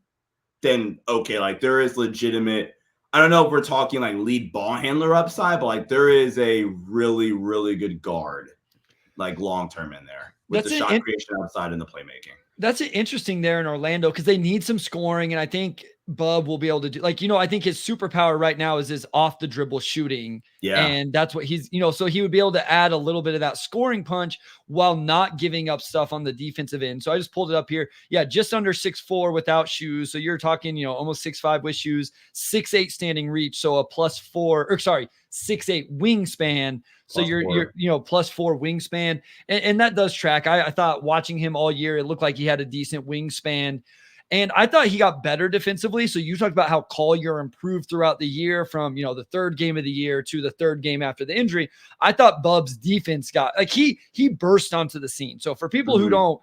S1: then okay, like there is legitimate. I don't know if we're talking like lead ball handler upside, but like there is a really, really good guard, like long term in there with the shot creation upside and the playmaking.
S2: That's interesting there in Orlando, because they need some scoring, and I think Bub will be able to do, like, I think his superpower right now is his off the dribble shooting.
S1: Yeah.
S2: And that's what he's, so he would be able to add a little bit of that scoring punch while not giving up stuff on the defensive end. So I just pulled it up here. Yeah. Just under 6'4" without shoes. So you're talking, almost 6'5" with shoes, 6'8" standing reach. So a +4, 6'8" wingspan. So you're +4 wingspan. And that does track. I thought watching him all year, it looked like he had a decent wingspan. And I thought he got better defensively. So you talked about how Collier improved throughout the year from, the 3rd game of the year to the 3rd game after the injury. I thought Bub's defense got, like, he burst onto the scene. So for people who don't,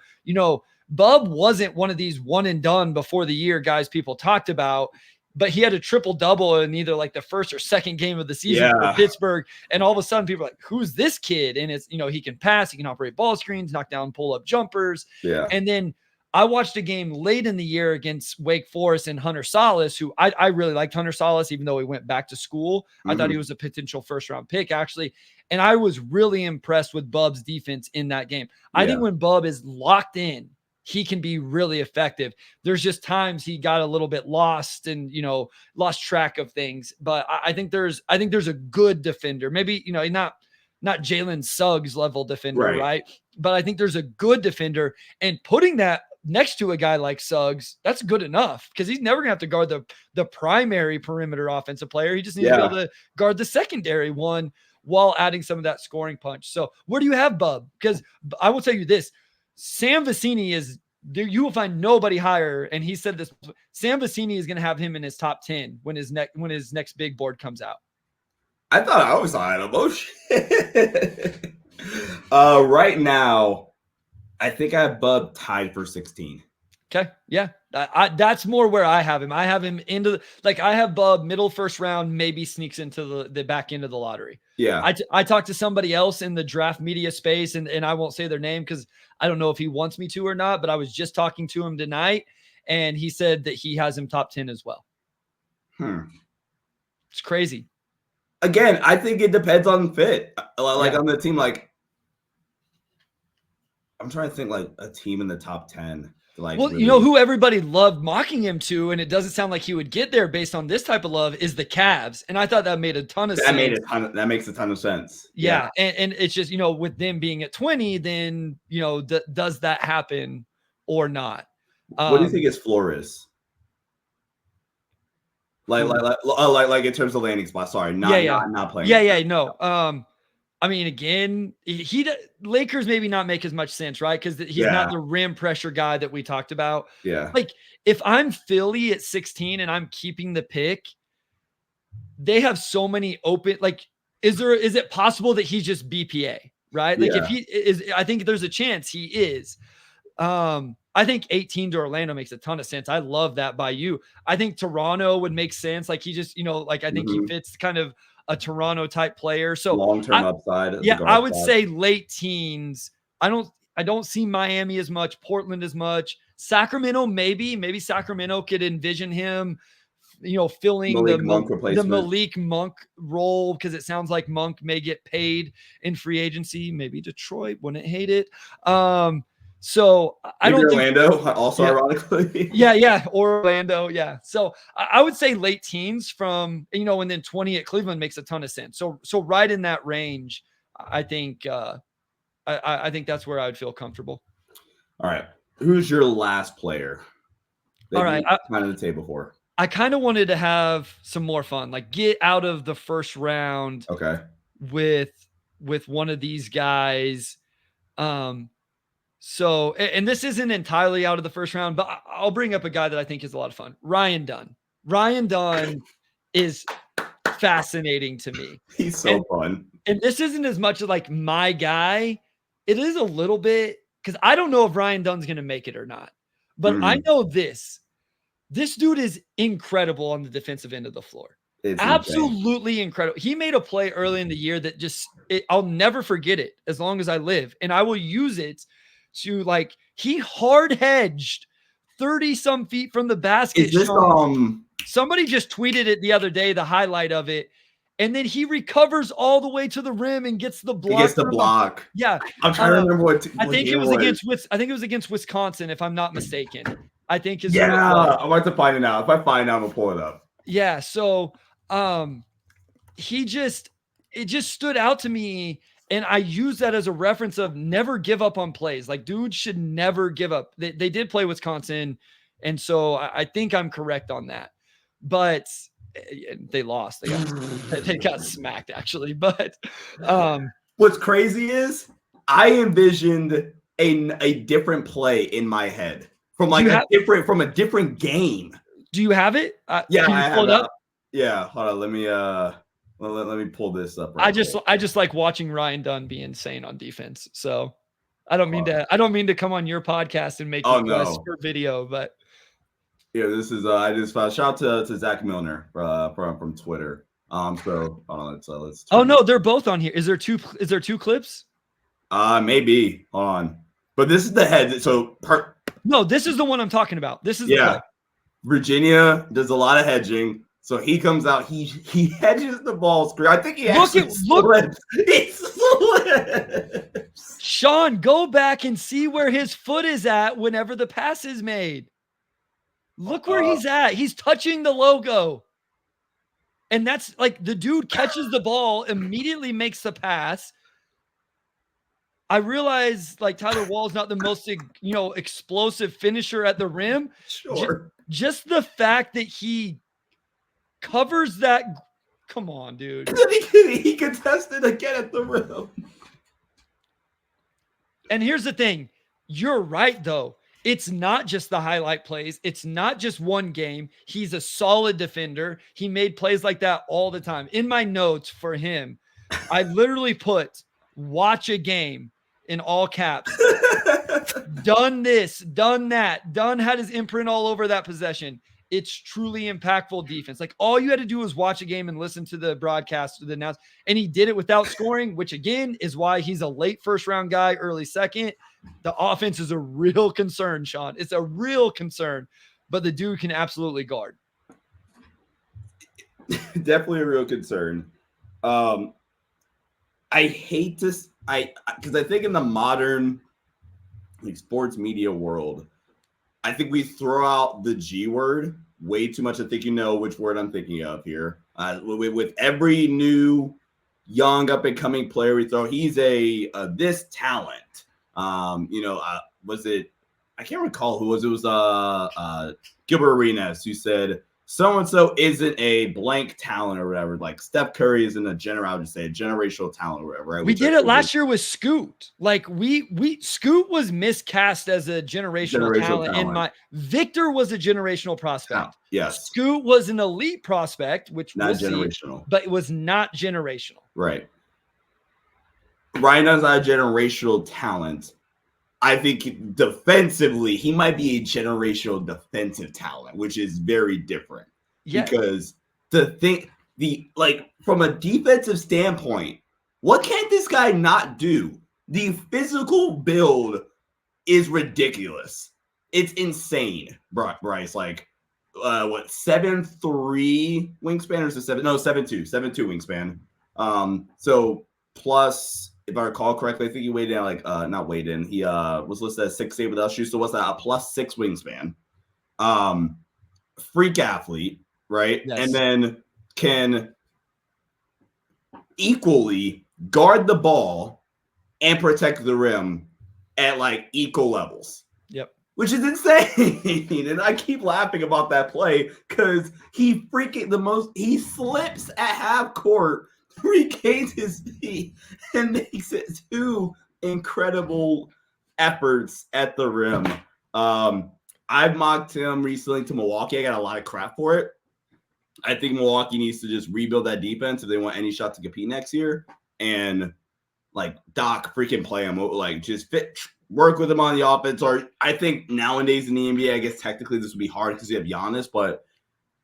S2: Bub wasn't one of these one and done before the year guys people talked about, but he had a triple-double in either like the 1st or 2nd game of the season for Pittsburgh. And all of a sudden people are like, who's this kid? And it's, he can pass, he can operate ball screens, knock down pull-up jumpers.
S1: Yeah.
S2: And then I watched a game late in the year against Wake Forest and Hunter Salas, who I really liked Hunter Salas, even though he went back to school. I thought he was a potential 1st-round pick, actually. And I was really impressed with Bub's defense in that game. I think when Bub is locked in, he can be really effective. There's just times he got a little bit lost and, lost track of things. But I think there's a good defender. Maybe, not Jalen Suggs level defender, right? But I think there's a good defender, and putting that next to a guy like Suggs, that's good enough, because he's never gonna have to guard the primary perimeter offensive player. He just needs to be able to guard the secondary one while adding some of that scoring punch. So where do you have Bub? Because I will tell you this, Sam Vecini is there. You will find nobody higher. And he said this, Sam Vecini is going to have him in his top 10 when his next big board comes out.
S1: I thought I was on emotion. Right now, I think I have Bub tied for 16.
S2: Okay. Yeah. That's more where I have him. I have him I have Bub middle first round, maybe sneaks into the back end of the lottery.
S1: Yeah.
S2: I talked to somebody else in the draft media space, and I won't say their name because I don't know if he wants me to or not, but I was just talking to him tonight, and he said that he has him top 10 as well. It's crazy.
S1: Again, I think it depends on fit. On the team, I'm trying to think a team in the top 10.
S2: Really, who everybody loved mocking him to, and it doesn't sound like he would get there based on this type of love, is the Cavs. And I thought that made a ton of sense.
S1: That makes a ton of sense.
S2: Yeah. And it's just, with them being at 20, then, does that happen or not?
S1: What do you think his floor is? Like in terms of landing spot. Sorry, not playing.
S2: Yeah. No. I mean, again, Lakers maybe not make as much sense, right? Because he's not the rim pressure guy that we talked about.
S1: Yeah.
S2: If I'm Philly at 16 and I'm keeping the pick, they have so many open. Is it possible that he's just BPA, right? If he is, I think there's a chance he is. I think 18 to Orlando makes a ton of sense. I love that by you. I think Toronto would make sense. He just, I think he fits kind of a Toronto type player. So
S1: long-term upside.
S2: Yeah, I would say late teens. I don't see Miami as much, Portland as much. Sacramento, maybe Sacramento could envision him, filling the Malik Monk role, because it sounds like Monk may get paid in free agency. Maybe Detroit wouldn't hate it. So I don't think
S1: Orlando also ironically.
S2: Yeah. Or Orlando. Yeah. So I would say late teens from, and then 20 at Cleveland makes a ton of sense. So right in that range, I think, I think that's where I would feel comfortable.
S1: All right. Who's your last player?
S2: All right.
S1: Kind of the table for.
S2: I kind of wanted to have some more fun, get out of the first round.
S1: Okay.
S2: With one of these guys. So, and this isn't entirely out of the first round, but I'll bring up a guy that I think is a lot of fun. Ryan Dunn. Ryan Dunn is fascinating to me.
S1: He's so fun.
S2: And this isn't as much my guy. It is a little bit, because I don't know if Ryan Dunn's going to make it or not. But I know this dude is incredible on the defensive end of the floor. It's absolutely incredible. He made a play early in the year that I'll never forget it as long as I live. And I will use it to he hard hedged 30 some feet from the basket. Somebody just tweeted it the other day, the highlight of it. And then he recovers all the way to the rim and gets the block.
S1: He gets the block.
S2: Yeah.
S1: I'm trying to remember what
S2: I think it was against Wisconsin, if I'm not mistaken. I think
S1: I'm about to find it out. If I find it out, I'm gonna pull it up.
S2: Yeah. So it just stood out to me. And I use that as a reference of never give up on plays. Dudes should never give up. They did play Wisconsin. And so I think I'm correct on that. But they lost. They got smacked, actually. But
S1: what's crazy is I envisioned a different play in my head from from a different game.
S2: Do you have it?
S1: Yeah, I have it up. Yeah, hold on. Let me pull this up.
S2: I just like watching Ryan Dunn be insane on defense. So I don't mean to come on your podcast and make requests for video, but
S1: this is I just shout out to Zach Milner from Twitter. So hold on, let's
S2: oh no, they're both on here. Is there two clips?
S1: Maybe. Hold on. But this is the head. So
S2: no, this is the one I'm talking about. This is the play.
S1: Virginia does a lot of hedging. So he comes out, he hedges the ball screen. I think he actually slips. He slips.
S2: Sean, go back and see where his foot is at whenever the pass is made. Look where he's at. He's touching the logo. And that's like the dude catches the ball, immediately makes the pass. I realize like Tyler Wall's not the most, explosive finisher at the rim.
S1: Sure.
S2: Just the fact that he covers that. Come on, dude.
S1: And then he contested again at the rim.
S2: And here's the thing. You're right, though. It's not just the highlight plays. It's not just one game. He's a solid defender. He made plays like that all the time. In my notes for him, I literally put watch a game in all caps. Done this, done that, done had his imprint all over that possession. It's truly impactful defense. Like all you had to do was watch a game and listen to the broadcast, the announce, and he did it without scoring, which again is why he's a late first round guy, early second. The offense is a real concern, Sean. It's a real concern, but the dude can absolutely guard.
S1: Definitely a real concern. I hate this. Because I think in the modern sports media world, I think we throw out the G word way too much. I think you know which word I'm thinking of here. With every new young up and coming player we throw, he's a this talent. Was it? I can't recall who was. It was Gilbert Arenas who said so and so isn't a blank talent or whatever. Like Steph Curry isn't a generational talent or whatever. Right?
S2: We did it last year with Scoot. Like we Scoot was miscast as a generational talent. Victor was a generational prospect.
S1: Yes.
S2: Scoot was an elite prospect, which
S1: not generational,
S2: but it was not generational.
S1: Right. Ryan Dunn's not a generational talent. I think defensively, he might be a generational defensive talent, which is very different. Yeah. Because from a defensive standpoint, what can this guy not do? The physical build is ridiculous. It's insane, Bryce. Like, 7'3" wingspan or is it 7'2" wingspan. So plus, if I recall correctly, I think he weighed in not weighed in. He was listed as 6'8" without shoes. So what's that? A +6 wingspan. Freak athlete, right? Yes. And then can equally guard the ball and protect the rim at like equal levels.
S2: Yep.
S1: Which is insane. And I keep laughing about that play because he slips at half court, regains his feet, and makes it two incredible efforts at the rim. I've mocked him recently to Milwaukee. I got a lot of crap for it. I think Milwaukee needs to just rebuild that defense if they want any shot to compete next year. And like Doc freaking play him, like just work with him on the offense. Or I think nowadays in the NBA, I guess technically this would be hard because you have Giannis, but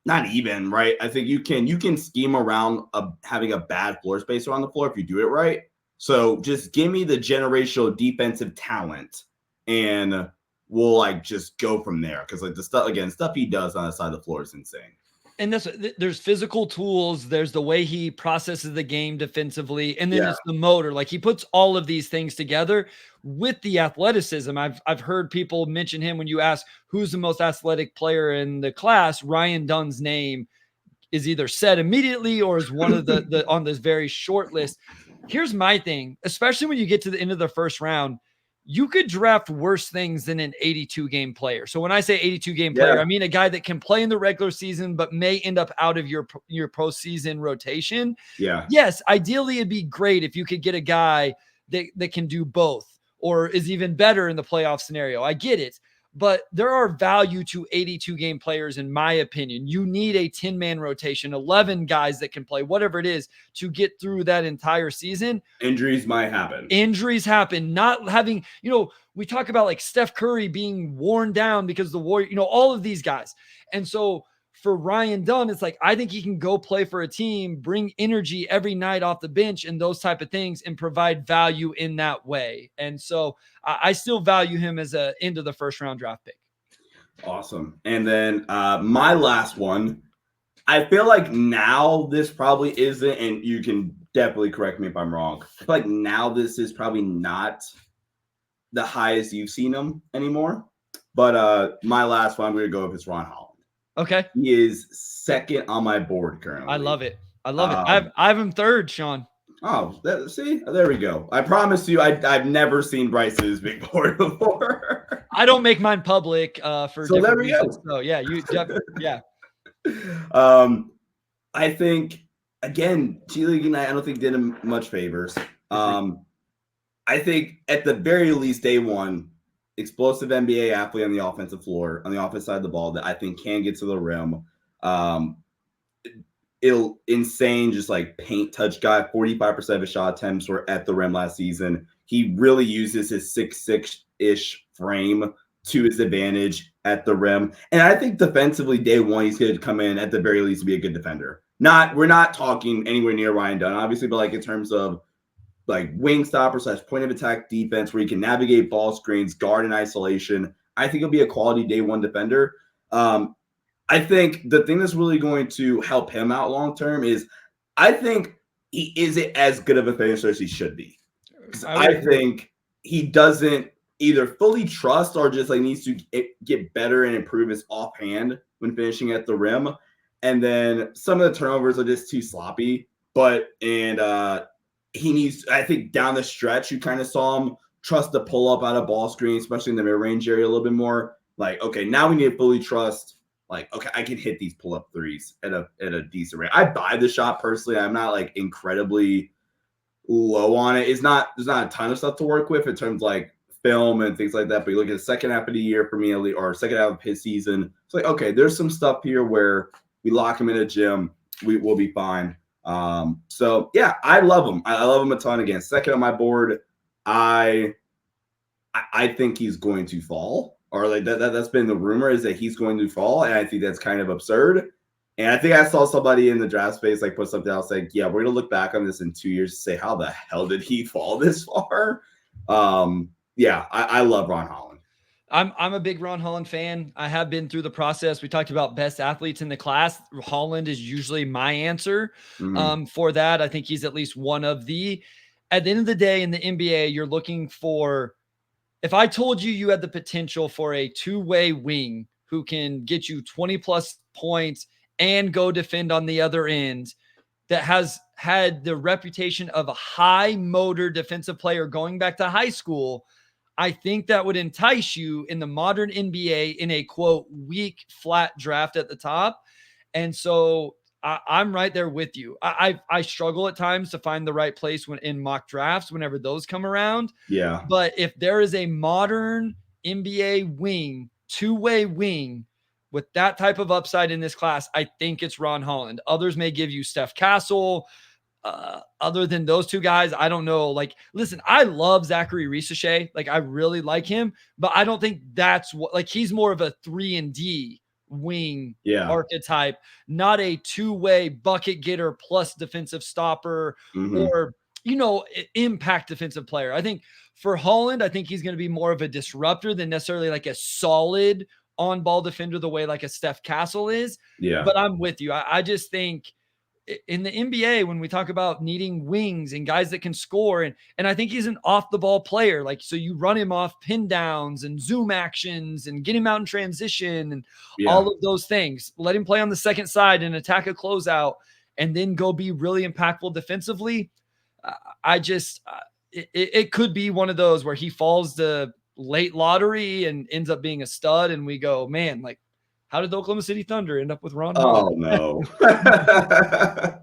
S1: not even, right? I think you can scheme around having a bad floor space around the floor if you do it right. So just give me the generational defensive talent and we'll like just go from there. Because like the stuff he does on the side of the floor is insane.
S2: And there's physical tools. There's the way he processes the game defensively. And then it's the motor. Like he puts all of these things together with the athleticism. I've heard people mention him when you ask who's the most athletic player in the class. Ryan Dunn's name is either said immediately or is one of the on this very short list. Here's my thing, especially when you get to the end of the first round, you could draft worse things than an 82-game player. So when I say 82-game player, I mean a guy that can play in the regular season but may end up out of your postseason rotation. Yeah. Yes, ideally it'd be great if you could get a guy that can do both or is even better in the playoff scenario. I get it. But there are value to 82-game players, in my opinion. You need a 10-man rotation, 11 guys that can play, whatever it is, to get through that entire season.
S1: Injuries might happen.
S2: Not having, we talk about like Steph Curry being worn down because the Warriors, all of these guys. And so for Ryan Dunn, it's like, I think he can go play for a team, bring energy every night off the bench and those type of things and provide value in that way. And so I still value him as a end of the first round draft pick.
S1: Awesome. And then my last one, I feel like now this probably isn't, and you can definitely correct me if I'm wrong. I feel like now this is probably not the highest you've seen him anymore. But my last one, I'm going to go with is Ron Holland.
S2: Okay.
S1: He is second on my board currently.
S2: I love it. I love it. I have him third, Sean.
S1: Oh, see, there we go. I promise you, I've never seen Bryce's big board before.
S2: I don't make mine public for
S1: so
S2: different
S1: there we
S2: reasons.
S1: go.
S2: So yeah, yeah.
S1: I think again, G League Ignite, I don't think did him much favors. I think at the very least, day one, explosive NBA athlete on the offensive floor, on the offensive side of the ball that I think can get to the rim. Insane, just like paint touch guy. 45% of his shot attempts were at the rim last season. He really uses his 6'6"-ish frame to his advantage at the rim. And I think defensively, day one, he's going to come in at the very least to be a good defender. We're not talking anywhere near Ryan Dunn, obviously, but like in terms of like wing stopper / point of attack defense where he can navigate ball screens, guard in isolation. I think he'll be a quality day one defender. I think the thing that's really going to help him out long term is I think he isn't as good of a finisher as he should be. I think he doesn't either fully trust or just like needs to get better and improve his offhand when finishing at the rim. And then some of the turnovers are just too sloppy. He needs, I think, down the stretch, you kind of saw him trust to pull up out of ball screen, especially in the mid-range area a little bit more. Like, okay, now we need to fully trust, like, okay, I can hit these pull-up threes at a decent rate. I buy the shot personally. I'm not, like, incredibly low on it. There's not a ton of stuff to work with in terms of, like, film and things like that. But you look at the second half of the year for me, or second half of his season, it's like, okay, there's some stuff here where we lock him in a gym, we'll be fine. So yeah, I love him. I love him a ton. Again, second on my board. I think he's going to fall, or like that's been the rumor, is that he's going to fall, and I think that's kind of absurd. And I think I saw somebody in the draft space like put something else like, yeah, we're gonna look back on this in 2 years and say, how the hell did he fall this far? Yeah, I love Ron Holland.
S2: I'm a big Ron Holland fan. I have been through the process. We talked about best athletes in the class. Holland is usually my answer for that. I think he's at least one of the. At the end of the day, in the NBA, you're looking for. If I told you you had the potential for a two-way wing who can get you 20 plus points and go defend on the other end, that has had the reputation of a high motor defensive player going back to high school, I think that would entice you in the modern NBA in a quote weak flat draft at the top. And so I'm right there with you. I struggle at times to find the right place when in mock drafts whenever those come around.
S1: Yeah.
S2: But if there is a modern NBA wing, two-way wing with that type of upside in this class, I think it's Ron Holland. Others may give you Steph Castle. Other than those two guys, I don't know. Like, listen, I love Zachary Risachet. Like, I really like him, but I don't think that's what, like, he's more of a 3-and-D wing archetype, not a two-way bucket getter plus defensive stopper or, impact defensive player. I think for Holland, I think he's going to be more of a disruptor than necessarily like a solid on-ball defender the way like a Steph Castle is.
S1: Yeah.
S2: But I'm with you. I just think in the NBA, when we talk about needing wings and guys that can score, and I think he's an off the ball player. Like, so you run him off pin downs and zoom actions and get him out in transition and all of those things. Let him play on the second side and attack a closeout and then go be really impactful defensively. It could be one of those where he falls to late lottery and ends up being a stud. And we go, man, like, how did the Oklahoma City Thunder end up with Ron Holland?
S1: Oh, no.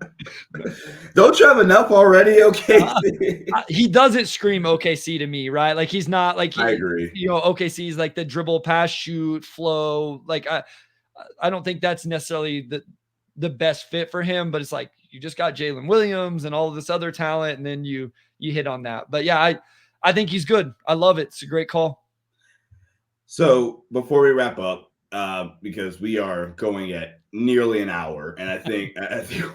S1: Don't you have enough already, OKC?
S2: He doesn't scream OKC to me, right? Like, he's not like,
S1: I agree.
S2: OKC is like the dribble, pass, shoot, flow. Like, I don't think that's necessarily the best fit for him, but it's like, you just got Jalen Williams and all of this other talent, and then you hit on that. But yeah, I think he's good. I love it. It's a great call.
S1: So before we wrap up, because we are going at nearly an hour, and I think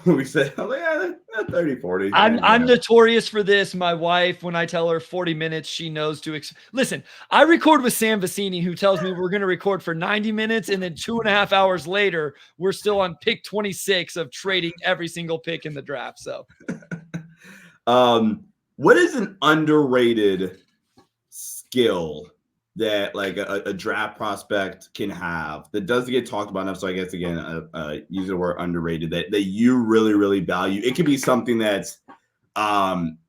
S1: when we said, oh, yeah, 30, 40.
S2: I'm notorious for this. My wife, when I tell her 40 minutes, she knows to listen. I record with Sam Vecini, who tells me we're going to record for 90 minutes, and then 2.5 hours later, we're still on pick 26 of trading every single pick in the draft. So,
S1: what is an underrated skill that like a draft prospect can have that doesn't get talked about enough? So I guess again, use the word underrated that you really, really value. It could be something that's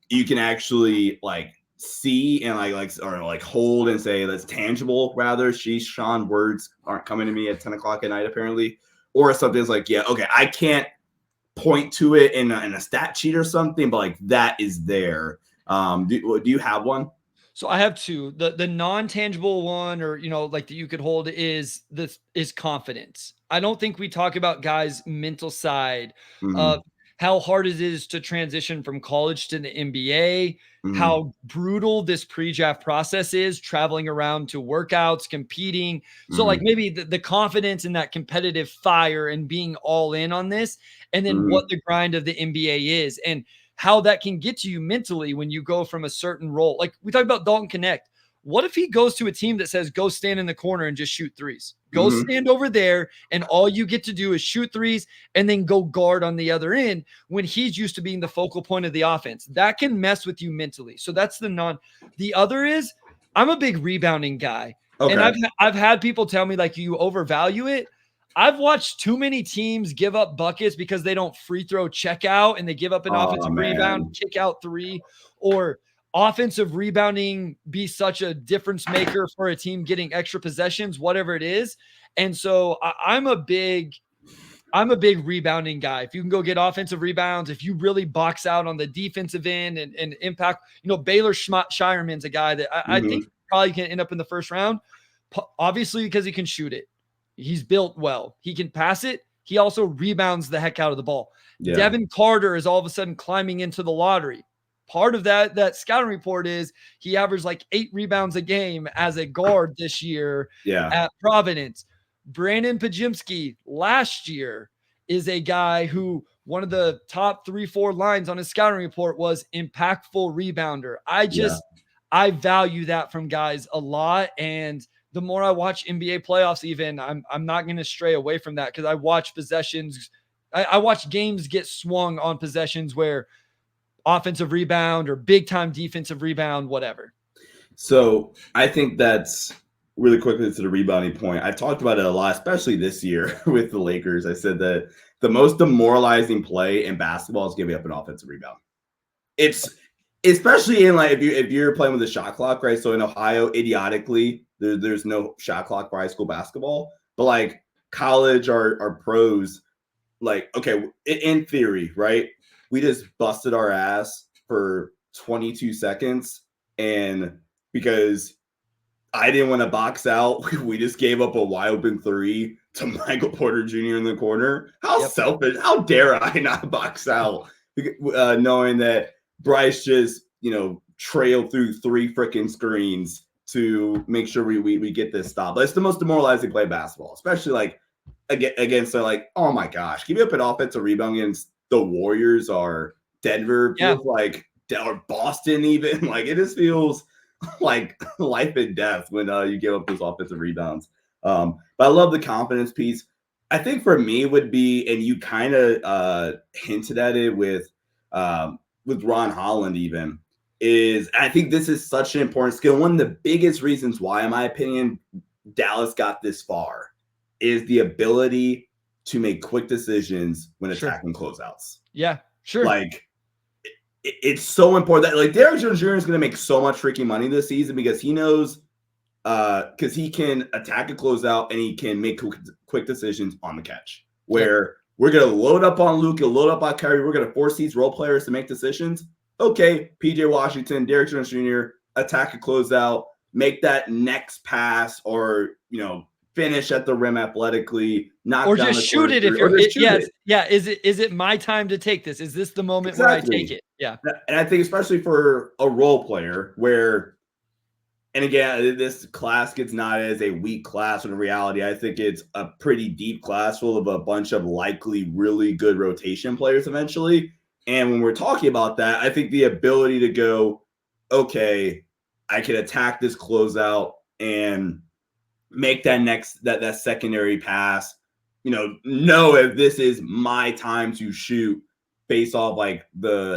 S1: you can actually like see and like hold and say that's tangible. Rather, Sean, words aren't coming to me at 10 o'clock at night apparently, or something that's like, yeah, okay, I can't point to it in a stat sheet or something, but like that is there. Do you have one?
S2: So I have two. The non-tangible one, or like that you could hold, is confidence. I don't think we talk about guys' mental side of how hard it is to transition from college to the NBA, how brutal this pre-draft process is, traveling around to workouts, competing. So like maybe the confidence and that competitive fire and being all in on this, and then what the grind of the NBA is, and how that can get to you mentally when you go from a certain role. Like we talked about Dalton Connect. What if he goes to a team that says, go stand in the corner and just shoot threes? Go stand over there, and all you get to do is shoot threes and then go guard on the other end when he's used to being the focal point of the offense. That can mess with you mentally. So that's the other is I'm a big rebounding guy. Okay. And I've had people tell me like you overvalue it. I've watched too many teams give up buckets because they don't free throw check out and they give up an offensive rebound, kick out three, or offensive rebounding be such a difference maker for a team getting extra possessions, whatever it is. And so I'm a big rebounding guy. If you can go get offensive rebounds, if you really box out on the defensive end and impact, Baylor Shireman's a guy that I think probably can end up in the first round, obviously because he can shoot it. He's built well. He can pass it. He also rebounds the heck out of the ball. Yeah. Devin Carter is all of a sudden climbing into the lottery. Part of that scouting report is he averaged like 8 rebounds a game as a guard this year at Providence. Brandon Pajimski last year is a guy who one of the top 3-4 lines on his scouting report was impactful rebounder. I value that from guys a lot. And the more I watch NBA playoffs, even I'm not going to stray away from that because I watch possessions. I watch games get swung on possessions where offensive rebound or big time defensive rebound, whatever.
S1: So I think that's really quickly to the rebounding point. I talked about it a lot, especially this year with the Lakers. I said that the most demoralizing play in basketball is giving up an offensive rebound. It's especially in like if you're playing with a shot clock, right? So in Ohio, idiotically, there's no shot clock for high school basketball, but like college or pros, like, okay, in theory, right? We just busted our ass for 22 seconds. And because I didn't want to box out, we just gave up a wide open 3 to Michael Porter Jr. in the corner. How selfish. How dare I not box out knowing that Bryce just, trailed through 3 freaking screens to make sure we get this stop. But it's the most demoralizing play basketball, especially like against like, oh my gosh, give up an offensive rebound against the Warriors or Denver, feels like, or Boston even. Like it just feels like life and death when you give up those offensive rebounds. But I love the confidence piece. I think for me would be, and you kind of hinted at it with Ron Holland even, is I think this is such an important skill. One of the biggest reasons why, in my opinion, Dallas got this far is the ability to make quick decisions when attacking closeouts.
S2: Yeah, sure.
S1: Like it's so important that like Derrick Jones Jr. is going to make so much freaking money this season because he knows because he can attack a closeout and he can make quick decisions on the catch. Where we're going to load up on Luka, load up on Kyrie. We're going to force these role players to make decisions. Okay, PJ Washington, Derrick Jones Jr., attack a closeout, make that next pass, or finish at the rim athletically, knock
S2: or
S1: down
S2: just shoot it if you're Is it my time to take this? Is this the moment where I take it? Yeah.
S1: And I think especially for a role player where, and again, this class gets not as a weak class in reality. I think it's a pretty deep class full of a bunch of likely really good rotation players eventually. And when we're talking about that, I think the ability to go, okay, I can attack this closeout and make that secondary pass, know if this is my time to shoot based off like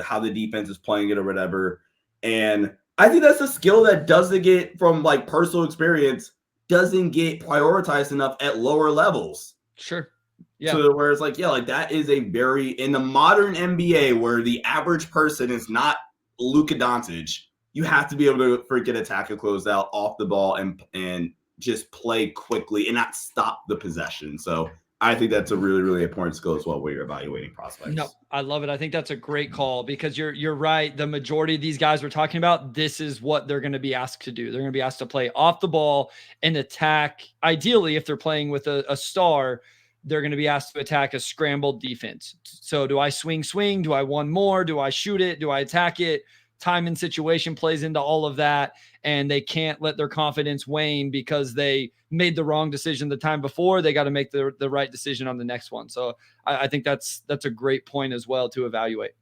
S1: how the defense is playing it or whatever. And I think that's a skill that doesn't get, from like personal experience, doesn't get prioritized enough at lower levels.
S2: Sure. Yeah.
S1: So where it's like, yeah, like that is a very, in the modern NBA where the average person is not Luka Doncic, you have to be able to freaking attack a closeout off the ball and just play quickly and not stop the possession. So I think that's a really, really important skill as well when you're evaluating prospects.
S2: No, I love it. I think that's a great call because you're right. The majority of these guys we're talking about, this is what they're going to be asked to do. They're going to be asked to play off the ball and attack. Ideally, if they're playing with a star, they're going to be asked to attack a scrambled defense. So do I swing? Do I one more? Do I shoot it? Do I attack it? Time and situation plays into all of that. And they can't let their confidence wane because they made the wrong decision the time before. They got to make the right decision on the next one. So I think that's a great point as well to evaluate.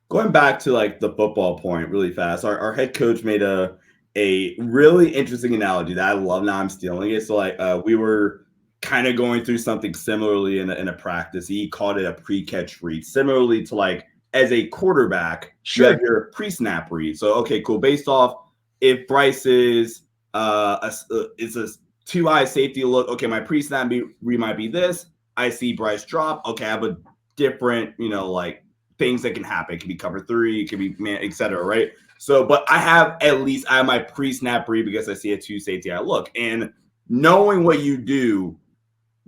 S1: Going back to like the football point really fast, our head coach made a really interesting analogy that I love. Now I'm stealing it. So like we were kind of going through something similarly in a practice. He called it a pre-catch read, similarly to like as a quarterback,
S2: sure,
S1: you have your pre-snap read. So okay, cool. Based off if Bryce is it's a two-eye safety look. Okay, my pre-snap read might be this. I see Bryce drop. Okay, I have a different, like things that can happen. It can be cover three, it can be man, etc. Right. So, but I have my pre-snap read because I see a two safety eye look, and knowing what you do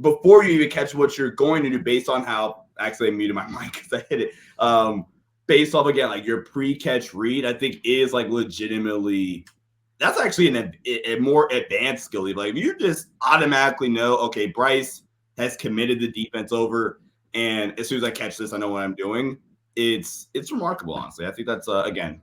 S1: before you even catch what you're going to do based on how actually I muted my mic because I hit it. Based off again, like your pre-catch read, I think is like legitimately, that's actually a more advanced skill. Like you just automatically know, okay, Bryce has committed the defense over, and as soon as I catch this, I know what I'm doing. It's remarkable, honestly. I think that's again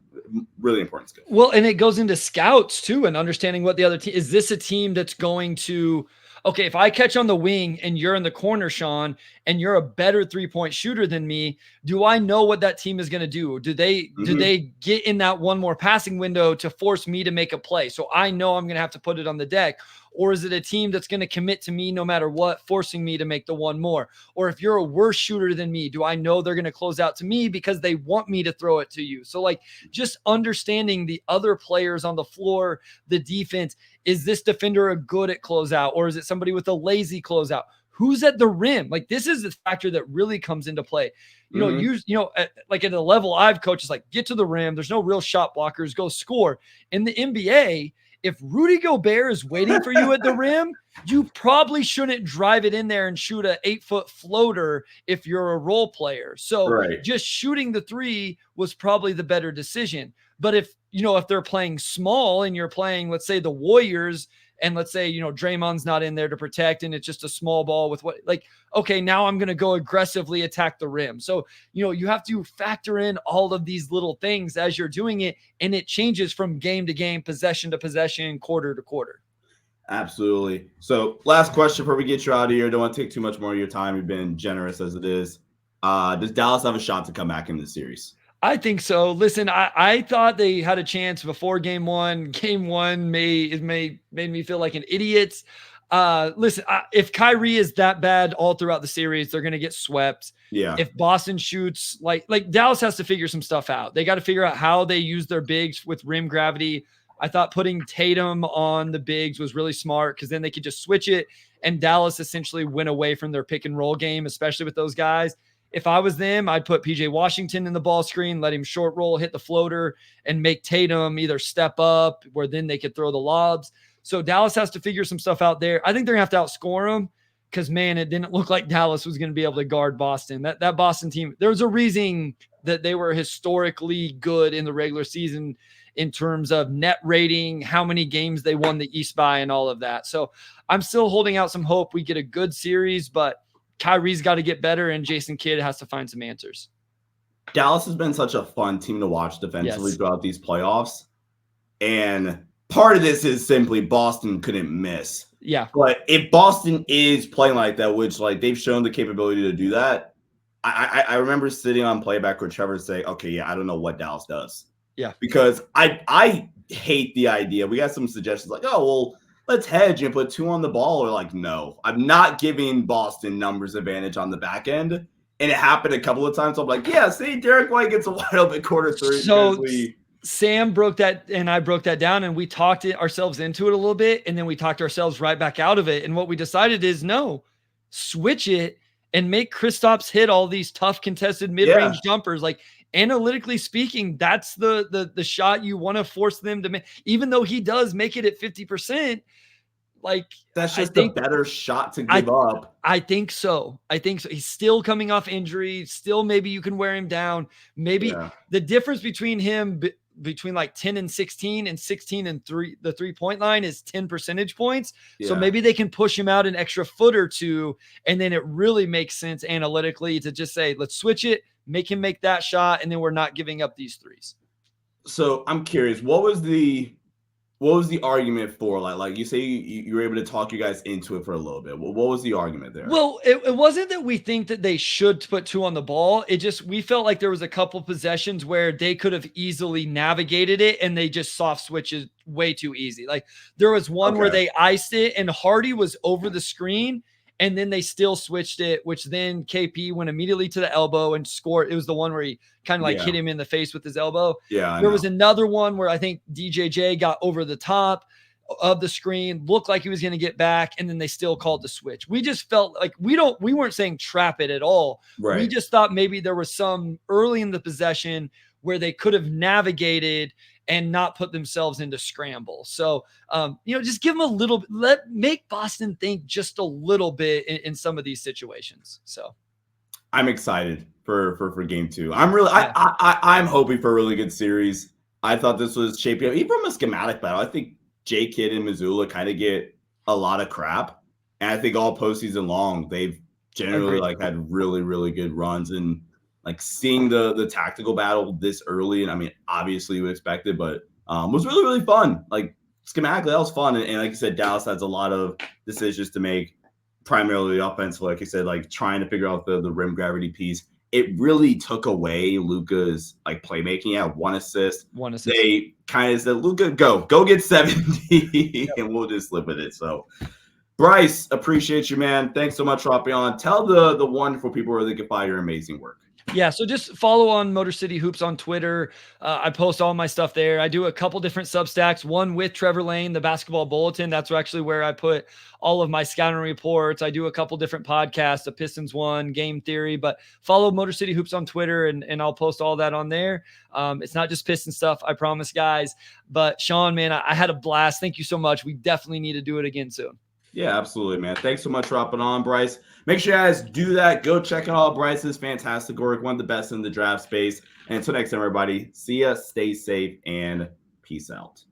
S1: really important skill.
S2: Well, and it goes into scouts too, and understanding what the other team is. This a team that's going to, okay, if I catch on the wing and you're in the corner, Sean, and you're a better 3-point shooter than me, do I know what that team is going to do? Do they get in that one more passing window to force me to make a play? So I know I'm going to have to put it on the deck. Or is it a team that's going to commit to me no matter what, forcing me to make the one more? Or if you're a worse shooter than me, do I know they're going to close out to me because they want me to throw it to you? So like just understanding the other players on the floor, the defense, is this defender a good at closeout, or is it somebody with a lazy closeout? Who's at the rim? Like this is the factor that really comes into play. Like at the level I've coached, it's like get to the rim. There's no real shot blockers. Go score. In the NBA, if Rudy Gobert is waiting for you at the rim, you probably shouldn't drive it in there and shoot an 8-foot floater if you're a role player. So just shooting the three was probably the better decision. But if they're playing small and you're playing, let's say the Warriors, and let's say, Draymond's not in there to protect and it's just a small ball with okay, now I'm going to go aggressively attack the rim. So, you have to factor in all of these little things as you're doing it, and it changes from game to game, possession to possession, quarter to quarter.
S1: Absolutely. So last question before we get you out of here. Don't want to take too much more of your time. You've been generous as it is. Does Dallas have a shot to come back in this series?
S2: I think so. Listen, I thought they had a chance before game one. Game one made me feel like an idiot. Listen, if Kyrie is that bad all throughout the series, they're going to get swept.
S1: Yeah.
S2: If Boston shoots, like Dallas has to figure some stuff out. They got to figure out how they use their bigs with rim gravity. I thought putting Tatum on the bigs was really smart because then they could just switch it, and Dallas essentially went away from their pick and roll game, especially with those guys. If I was them, I'd put PJ Washington in the ball screen, let him short roll, hit the floater, and make Tatum either step up where then they could throw the lobs. So Dallas has to figure some stuff out there. I think they're going to have to outscore them because, man, it didn't look like Dallas was going to be able to guard Boston. That Boston team, there was a reason that they were historically good in the regular season in terms of net rating, how many games they won the East by, and all of that. So I'm still holding out some hope we get a good series, but Kyrie's got to get better, and Jason Kidd has to find some answers.
S1: Dallas has been such a fun team to watch defensively throughout these playoffs. And part of this is simply Boston couldn't miss.
S2: Yeah.
S1: But if Boston is playing like that, which like they've shown the capability to do that, I remember sitting on playback with Trevor saying, okay, yeah, I don't know what Dallas does.
S2: Yeah.
S1: Because I hate the idea. We got some suggestions like, oh, well, let's hedge and put 2 on the ball. Or like, no, I'm not giving Boston numbers advantage on the back end. And it happened a couple of times. So I'm like, yeah, see, Derek White gets a wide open quarter 3.
S2: So Sam broke that and I broke that down and we talked ourselves into it a little bit. And then we talked ourselves right back out of it. And what we decided is no, switch it and make Kristaps hit all these tough contested mid-range jumpers. Like analytically speaking, that's the shot you want to force them to make, even though he does make it at 50%. Like
S1: that's just a better shot to give up.
S2: I think so. He's still coming off injury. Still, maybe you can wear him down. Maybe the difference between him between like 10 and 16 and 16 and 3, the 3-point line is 10 percentage points. So maybe they can push him out an extra foot or 2. And then it really makes sense analytically to just say, let's switch it, make him make that shot. And then we're not giving up these 3s.
S1: So I'm curious, what was the argument for like you say you were able to talk you guys into it for a little bit? What was the argument there?
S2: Well, it wasn't that we think that they should put 2 on the ball. It just, we felt like there was a couple possessions where they could have easily navigated it and they just soft switches way too easy. Like there was one where they iced it and Hardy was over the screen and then they still switched it, which then KP went immediately to the elbow and scored. It was the one where he kind of like hit him in the face with his elbow.
S1: Yeah.
S2: There was another one where I think DJJ got over the top of the screen, looked like he was going to get back, and then they still called the switch. We just felt like we weren't saying trap it at all.
S1: Right.
S2: We just thought maybe there was some early in the possession where they could have navigated and not put themselves into scramble. So, just give them a little, make Boston think just a little bit in some of these situations. So
S1: I'm excited for game 2. I'm really, I'm hoping for a really good series. I thought this was shaping up, even from a schematic battle. I think J Kidd and Missoula kind of get a lot of crap. And I think all postseason long, they've generally like had really, really good runs. And like seeing the tactical battle this early, and I mean, obviously you would expect it, but was really, really fun. Like schematically, that was fun. And like you said, Dallas has a lot of decisions to make, primarily offensive. Like you said, like trying to figure out the rim gravity piece. It really took away Luka's like playmaking. He had 1 assist. They kind of said, Luka, go get 70, and we'll just live with it. So, Bryce, appreciate you, man. Thanks so much for hopping on. Tell the wonderful people where they can find your amazing work.
S2: Yeah, so just follow on Motor City Hoops on Twitter. I post all my stuff there. I do a couple different Substacks, one with Trevor Lane, the Basketball Bulletin. That's actually where I put all of my scouting reports. I do a couple different podcasts, a Pistons one, Game Theory, but follow Motor City Hoops on Twitter and I'll post all that on there. It's not just Piston stuff, I promise, guys. But Sean, man, I had a blast. Thank you so much. We definitely need to do it again soon.
S1: Yeah, absolutely, man. Thanks so much for hopping on, Bryce. Make sure you guys do that. Go check out all Bryce's fantastic work. One of the best in the draft space. And until next time, everybody, see ya, stay safe, and peace out.